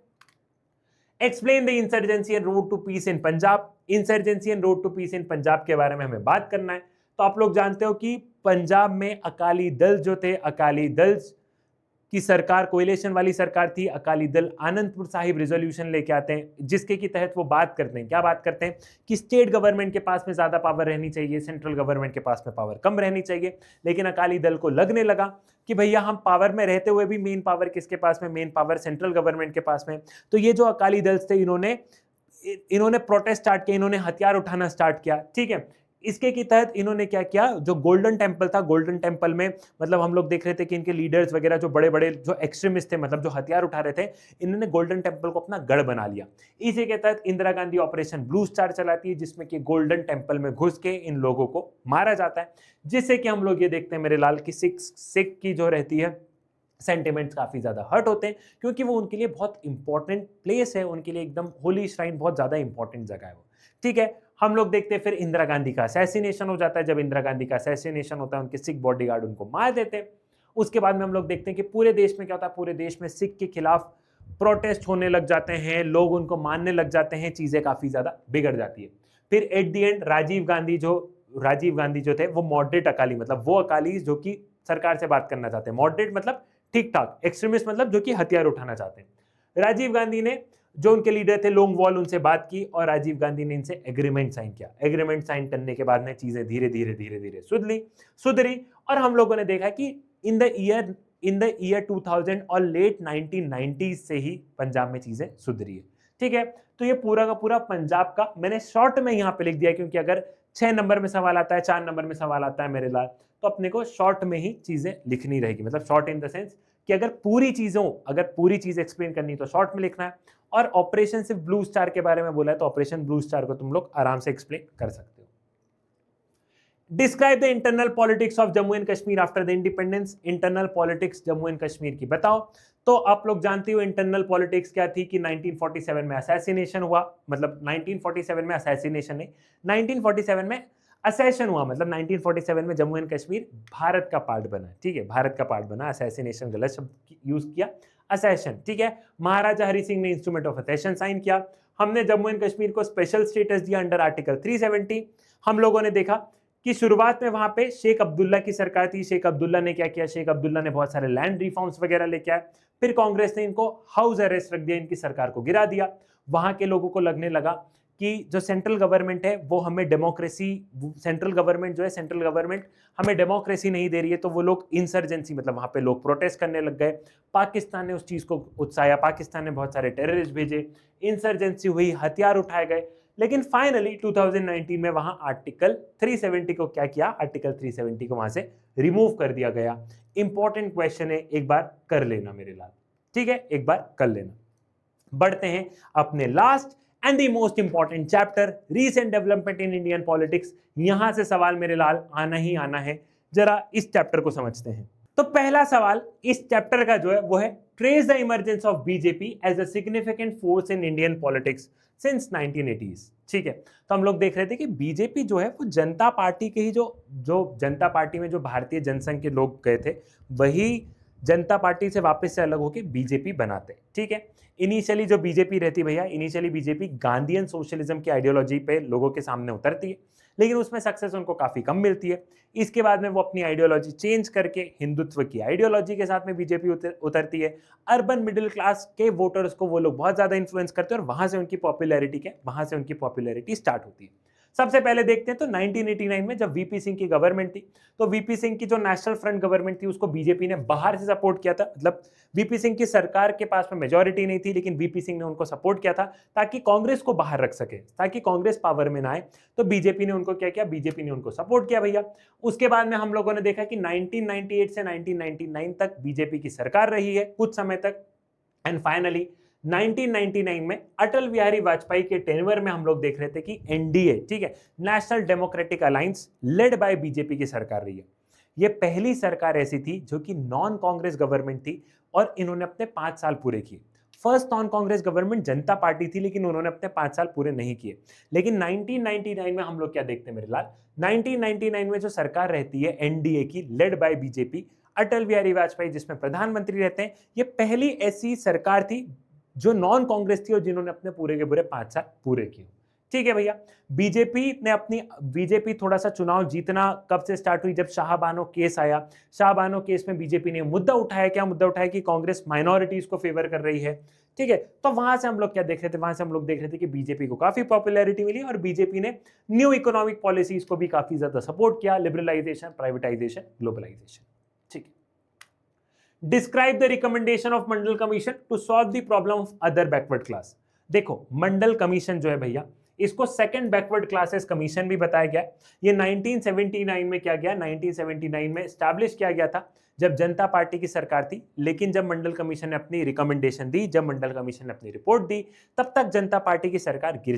explain the insurgency and road to peace in Punjab. Insurgency and road to peace in Punjab के बारे में हमें बात करना है। तो आप लोग जानते हो कि पंजाब में अकाली दल जो थे, अकाली दल की सरकार, कोएलिशन वाली सरकार थी, अकाली दल आनंदपुर साहिब रेजोल्यूशन लेके आते हैं, जिसके की तहत वो बात करते हैं, क्या बात करते हैं कि स्टेट गवर्नमेंट के पास में ज्यादा पावर रहनी चाहिए, सेंट्रल गवर्नमेंट के पास में पावर कम रहनी चाहिए। लेकिन अकाली दल को लगने लगा कि भैया हम पावर में रहते हुए भी मेन पावर किसके पास में, मेन पावर सेंट्रल गवर्नमेंट के पास में। तो ये जो अकाली दल थे, इन्होंने प्रोटेस्ट स्टार्ट किया, इन्होंने हथियार उठाना स्टार्ट किया। ठीक है, इसके की तहत इन्होंने क्या किया, जो गोल्डन टेंपल था, गोल्डन टेंपल में मतलब हम लोग देख रहे थे कि इनके लीडर्स वगैरह जो बड़े बड़े जो एक्सट्रीमिस्ट थे, मतलब जो हथियार उठा रहे थे, इन्होंने गोल्डन टेंपल को अपना गढ़ बना लिया। इसी के तहत Indira Gandhi operation blue star चलाती है, जिसमें कि गोल्डन टेंपल में घुस के इन लोगों को मारा जाता है, जिससे कि हम लोग ये देखते हैं मेरे लाल की सिख की जो रहती है सेंटिमेंट्स काफी ज्यादा हर्ट होते हैं, क्योंकि वो उनके लिए बहुत इंपॉर्टेंट प्लेस है, उनके लिए एकदम होली श्राइन, बहुत ज्यादा इंपॉर्टेंट जगह है वो। ठीक है, हम लोग देखते हैं फिर इंदिरा गांधी का असैसिनेशन हो जाता है। जब इंदिरा गांधी का असैसिनेशन होता है, उनके सिख बॉडीगार्ड उनको मार देते हैं। उसके बाद में हम लोग देखते हैं कि पूरे देश में क्या होता है, पूरे देश में सिख के खिलाफ प्रोटेस्ट होने लग जाते हैं, लोग उनको मानने लग जाते हैं, चीजें काफी ज्यादा बिगड़ जाती है। फिर at the end Rajiv Gandhi जो थे वो मॉडरेट अकाली, मतलब वो अकाली जो कि सरकार से बात करना चाहते हैं, मॉडरेट मतलब ठीक ठाक, एक्सट्रीमिस्ट मतलब जो कि हथियार उठाना चाहते हैं। राजीव गांधी ने, जो उनके लीडर थे लोंगवाल, उनसे बात की और राजीव गांधी ने इनसे एग्रीमेंट साइन किया। एग्रीमेंट साइन करने के बाद में चीजें धीरे धीरे सुधरी और हम लोगों ने देखा कि इन द ईयर 2000 और लेट 1990s से ही पंजाब में चीजें सुधरी है। ठीक है, तो ये पूरा का पूरा पंजाब का मैंने शॉर्ट में यहाँ पे लिख दिया, क्योंकि अगर 6 नंबर में सवाल आता है, 4 नंबर में सवाल आता है मेरे लाल, तो अपने को शॉर्ट में ही चीजें लिखनी रहेगी। मतलब शॉर्ट इन द सेंस कि अगर पूरी चीज एक्सप्लेन करनी तो शॉर्ट में लिखना है। और ऑपरेशन सिर्फ ब्लू स्टार के बारे में बोला है, तो ऑपरेशन ब्लू स्टार को तुम लोग आराम से एक्सप्लेन कर सकते हो। Describe the internal politics of Jammu and Kashmir after the independence. Internal politics Jammu and Kashmir की बताओ। तो आप लोग जानते हो इंटरनल पॉलिटिक्स क्या थी कि 1947 में असैसिनेशन हुआ, मतलब 1947 में असैसिनेशन नहीं, 1947 में असेशन हुआ, मतलब 1947 में जम्मू एंड कश्मीर भारत का पार्ट बना। ठीक है, भारत का पार्ट बना, असैसिनेशन गलत शब्द यूज किया, असेशन। ठीक है, महाराजा हरि सिंह ने इंस्ट्रूमेंट ऑफ असेशन साइन किया। हमने जम्मू एंड कश्मीर को स्पेशल स्टेटस दिया अंडर आर्टिकल 370। हम लोगों ने देखा कि शुरुआत में वहां पे शेख अब्दुल्ला की सरकार थी। शेख अब्दुल्ला ने क्या किया, शेख अब्दुल्ला ने बहुत सारे लैंड रिफॉर्म्स वगैरह लेके आए। फिर कांग्रेस ने इनको हाउस अरेस्ट रख दिया, इनकी सरकार को गिरा दिया। वहां के लोगों को लगने लगा कि जो सेंट्रल गवर्नमेंट है वो हमें डेमोक्रेसी, सेंट्रल गवर्नमेंट हमें डेमोक्रेसी नहीं दे रही है, तो वो लोग इंसर्जेंसी, मतलब वहां पे लोग प्रोटेस्ट करने लग गए। पाकिस्तान ने उस चीज को उत्साया, पाकिस्तान ने बहुत सारे टेररिस्ट भेजे, इंसर्जेंसी हुई, हथियार उठाए गए। लेकिन फाइनली 2019 में वहां आर्टिकल 370 को क्या किया, आर्टिकल 370 को वहां से रिमूव कर दिया गया। इंपॉर्टेंट क्वेश्चन है, एक बार कर लेना मेरे लाल। ठीक है, एक बार कर लेना। बढ़ते हैं अपने last and the most important chapter, recent development in Indian politics. यहां से सवाल मेरे लाल आना ही आना है। जरा इस चैप्टर को समझते हैं। तो पहला सवाल इस चैप्टर का जो है वो है, trace the emergence of BJP as a significant force in Indian politics since 1980s। ठीक है, तो हम लोग देख रहे थे कि बीजेपी जो है वो जनता पार्टी के ही जो जनता पार्टी में जो भारतीय जनसंघ के लोग गए थे, वही जनता पार्टी से वापस से अलग होकर बीजेपी बनाते। ठीक है, इनिशियली जो बीजेपी रहती भैया, इनिशियली बीजेपी गांधीयन सोशलिज्म की आइडियोलॉजी पे लोगों के सामने उतरती है, लेकिन उसमें सक्सेस उनको काफी कम मिलती है। इसके बाद में वो अपनी आइडियोलॉजी चेंज करके हिंदुत्व की आइडियोलॉजी के साथ में बीजेपी उतरती है। अर्बन मिडिल क्लास के वोटर्स को वो लोग बहुत ज्यादा इन्फ्लुएंस करते हैं और वहां से उनकी पॉपुलैरिटी स्टार्ट होती है। सबसे पहले देखते हैं तो 1989 में जब वीपी सिंह की गवर्नमेंट थी, तो वीपी सिंह की जो नेशनल फ्रंट गवर्नमेंट थी उसको बीजेपी ने बाहर से सपोर्ट किया था। मतलब वीपी सिंह की सरकार के पास में मेजॉरिटी नहीं थी, लेकिन वीपी सिंह ने उनको सपोर्ट किया था ताकि कांग्रेस को बाहर रख सके, ताकि कांग्रेस पावर में ना आए। तो बीजेपी ने उनको क्या किया, बीजेपी ने उनको सपोर्ट किया भैया। उसके बाद में हम लोगों ने देखा कि 1998 से 1999 तक बीजेपी की सरकार रही है कुछ समय तक, एंड फाइनली 1999 में अटल बिहारी वाजपेयी के टेन्योर में हम लोग देख रहे थे कि एनडीए, ठीक है, national democratic alliance led by BJP की सरकार रही है। ये पहली सरकार ऐसी थी जो कि नॉन कांग्रेस गवर्नमेंट थी और इन्होंने अपने 5 साल पूरे किए। फर्स्ट नॉन कांग्रेस गवर्नमेंट जनता पार्टी थी, लेकिन उन्होंने अपने 5 साल पूरे नहीं किए। लेकिन 1999 में हम लोग क्या देखते हैं मेरे लाल, 1999 में जो सरकार रहती है एनडीए की led by BJP, Atal Bihari Vajpayee जिसमें प्रधानमंत्री रहते हैं, ये पहली ऐसी सरकार थी जो नॉन कांग्रेस थी और जिन्होंने अपने पूरे के पूरे 5 साल पूरे किए। ठीक है भैया, बीजेपी थोड़ा सा चुनाव जीतना कब से स्टार्ट हुई, जब शाहबानो केस आया। शाहबानो केस में बीजेपी ने मुद्दा उठाया, क्या मुद्दा उठाया कि कांग्रेस माइनॉरिटीज को फेवर कर रही है। ठीक है, तो वहां से हम लोग क्या देख रहे थे, वहां से हम लोग देख रहे थे कि बीजेपी को काफी पॉपुलैरिटी मिली और बीजेपी ने न्यू इकोनॉमिक पॉलिसीज को भी काफी ज्यादा सपोर्ट किया, लिबरलाइजेशन, प्राइवेटाइजेशन, ग्लोबलाइजेशन। ठीक है, describe the recommendation of Mandal commission to solve the problem of other backward class. देखो, मंडल कमीशन जो है भैया, इसको सेकंड बैकवर्ड क्लासेस कमीशन भी बताया गया। ये 1979 में क्या गया, 1979 में स्टैब्लिश किया गया था जब जनता पार्टी की सरकार थी। लेकिन जब मंडल कमीशन ने अपनी रिकमेंडेशन दी, जब मंडल कमीशन ने अपनी रिपोर्ट दी, तब तक जनता पार्टी की सरकार गिर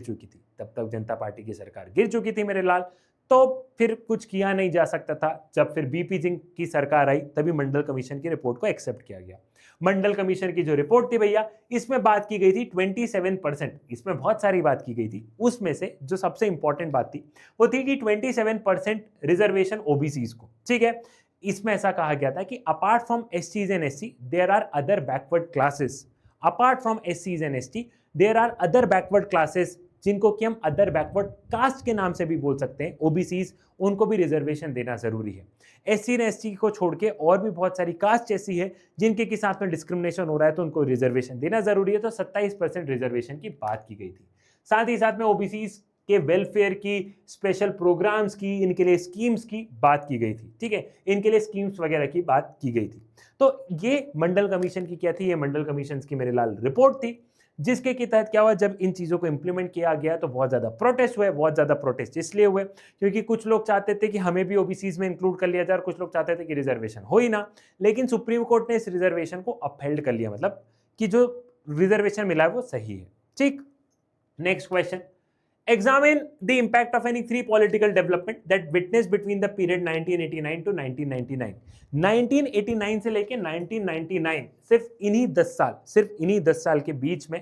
चुकी थी, मेरे लाल। तो फिर कुछ किया नहीं जा सकता था। जब फिर बीपी सिंह की सरकार आई, तभी मंडल कमीशन की रिपोर्ट को एक्सेप्ट किया गया। मंडल कमीशन की जो रिपोर्ट थी भैया, इसमें बात की गई थी 27%, इसमें बहुत सारी बात की गई थी। उसमें से जो सबसे इंपॉर्टेंट बात थी वो थी कि 27% रिजर्वेशन ओबीसीज को। ठीक है, इसमें ऐसा कहा गया था कि अपार्ट फ्रॉम एससीज and ST there are other backward classes, apart from एससीज and ST there are other backward classes, जिनको कि हम अदर बैकवर्ड कास्ट के नाम से भी बोल सकते हैं, ओबीसीज, उनको भी रिजर्वेशन देना जरूरी है। एससी ने एसटी को छोड़ के और भी बहुत सारी कास्ट ऐसी है जिनके के साथ में डिस्क्रिमिनेशन हो रहा है, तो उनको रिजर्वेशन देना जरूरी है। तो 27% रिजर्वेशन की बात की गई थी। साथ ही साथ में ओबीसीज के वेलफेयर की, स्पेशल प्रोग्राम्स की, इनके लिए स्कीम्स की बात की गई थी। ठीक है, इनके लिए स्कीम्स वगैरह की बात की गई थी। तो ये मंडल कमीशन की क्या थी, ये मंडल कमीशन की मेरे लाल रिपोर्ट थी, जिसके के तहत क्या हुआ, जब इन चीजों को इंप्लीमेंट किया गया तो बहुत ज्यादा प्रोटेस्ट हुए। बहुत ज्यादा प्रोटेस्ट इसलिए हुए क्योंकि कुछ लोग चाहते थे कि हमें भी ओबीसीज में इंक्लूड कर लिया जाए और कुछ लोग चाहते थे कि रिजर्वेशन हो ही ना। लेकिन सुप्रीम कोर्ट ने इस रिजर्वेशन को अपहेल्ड कर लिया, मतलब कि जो रिजर्वेशन मिला है वो सही है। ठीक, next question, examine the impact of any three political development that witnessed between the period 1989 to 1999। 1989 से लेके 1999, सिर्फ इन्हीं 10 साल के बीच में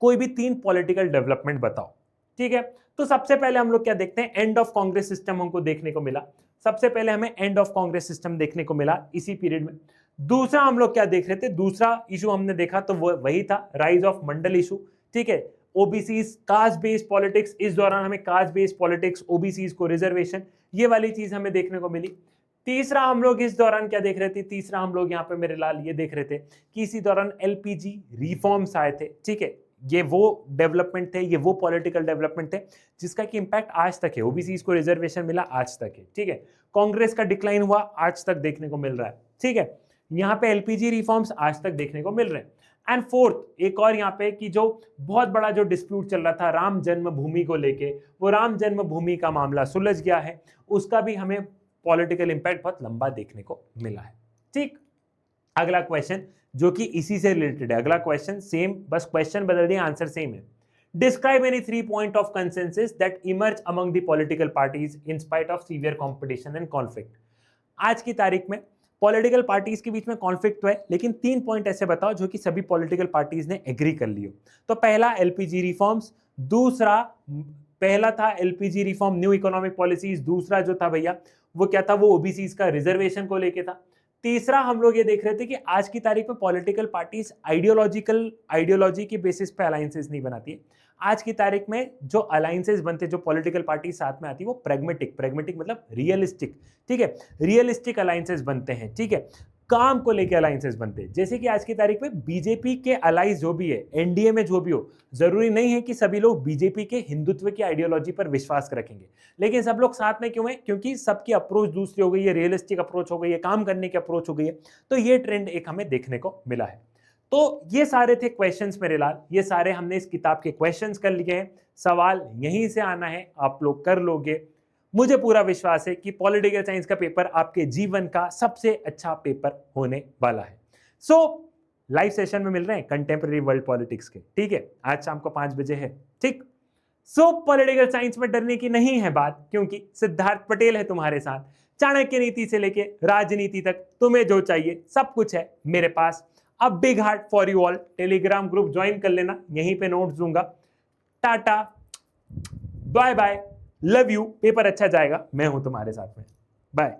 कोई भी 3 पॉलिटिकल डेवलपमेंट बताओ। ठीक है, तो सबसे पहले हम लोग क्या देखते हैं, एंड ऑफ कांग्रेस सिस्टम हमको देखने को मिला। सबसे पहले हमें एंड ऑफ कांग्रेस सिस्टम देखने को मिला इसी पीरियड में। दूसरा हम लोग क्या देख रहे थे, दूसरा इशू हमने देखा तो वो वही था, राइज ऑफ मंडल इशू। ठीक है, ओबीसीज, कास्ट बेस्ड पॉलिटिक्स, इस दौरान हमें कास्ट बेस्ड पॉलिटिक्स, ओबीसीज को रिजर्वेशन, ये वाली चीज हमें देखने को मिली। तीसरा हम लोग इस दौरान क्या देख रहे थे, तीसरा हम लोग यहाँ पे मेरे लाल ये देख रहे थे कि इसी दौरान एलपीजी रिफॉर्म्स आए थे। ठीक है, ये वो डेवलपमेंट थे, ये वो पॉलिटिकल डेवलपमेंट थे जिसका कि इंपैक्ट आज तक है। ओबीसीज को रिजर्वेशन मिला, आज तक है। ठीक है, कांग्रेस का डिक्लाइन हुआ, आज तक देखने को मिल रहा है। ठीक है, यहाँ पे एलपीजी रिफॉर्म्स आज तक देखने को मिल रहे हैं। एंड फोर्थ, एक और यहाँ पे कि जो बहुत बड़ा जो डिस्प्यूट चल रहा था राम जन्मभूमि को लेके, वो राम जन्मभूमि का मामला सुलझ गया है, उसका भी हमें पॉलिटिकल इंपैक्ट बहुत लंबा देखने को मिला है। ठीक, अगला क्वेश्चन जो कि इसी से रिलेटेड है, अगला क्वेश्चन सेम, बस क्वेश्चन बदल दिया, आंसर सेम है। Describe any 3 point of consensus that emerge among the political parties in spite of severe competition and conflict. आज की तारीख में पॉलिटिकल पार्टीज के बीच में कॉन्फ्लिक्ट तो है, लेकिन 3 पॉइंट ऐसे बताओ जो कि सभी पॉलिटिकल पार्टीज ने एग्री कर लियो। तो पहला एलपीजी रिफॉर्म्स, दूसरा, पहला था LPG reform, new economic policies, दूसरा जो था भैया वो क्या था, वो ओबीसीज का रिजर्वेशन को लेके था। तीसरा हम लोग ये देख रहे थे कि आज की तारीख में पॉलिटिकल पार्टीज आइडियोलॉजी के बेसिस पे अलायंसेस नहीं बनाती है। आज की तारीख में जो अलायंसेस बनते, जो पॉलिटिकल पार्टी साथ में आती है, वो प्रेगमेटिक मतलब रियलिस्टिक, ठीक है, रियलिस्टिक अलायंसेस बनते हैं। ठीक है, काम को लेके अलायंसेस बनते हैं। जैसे कि आज की तारीख में बीजेपी के अलाइज जो भी है, एनडीए में जो भी हो, जरूरी नहीं है कि सभी लोग बीजेपी के हिंदुत्व की आइडियोलॉजी पर विश्वास रखेंगे, लेकिन सब लोग साथ में क्यों है, क्योंकि सबकी अप्रोच दूसरी हो गई है, रियलिस्टिक अप्रोच हो गई है, काम करने की अप्रोच हो गई है। तो ये ट्रेंड एक हमें देखने को मिला है। तो ये सारे थे क्वेश्चंस मेरे लाल, ये सारे हमने इस किताब के क्वेश्चंस कर लिए हैं। सवाल यहीं से आना है, आप लोग कर लोगे। मुझे पूरा विश्वास है कि पॉलिटिकल साइंस का पेपर आपके जीवन का सबसे अच्छा पेपर होने वाला है। सो लाइव सेशन में मिल रहे हैं कंटेम्प्रेरी वर्ल्ड पॉलिटिक्स के, ठीक है, आज शाम को 5 बजे है, ठीक। सो पॉलिटिकल साइंस में डरने की नहीं है बात, क्योंकि सिद्धार्थ पटेल है तुम्हारे साथ। चाणक्य नीति से लेके राजनीति तक तुम्हें जो चाहिए सब कुछ है मेरे पास। अब big heart for you all, Telegram group join कर लेना, यहीं पे नोट्स दूंगा। Tata, bye bye, love you, paper अच्छा जाएगा, मैं हूं तुम्हारे साथ में, बाय।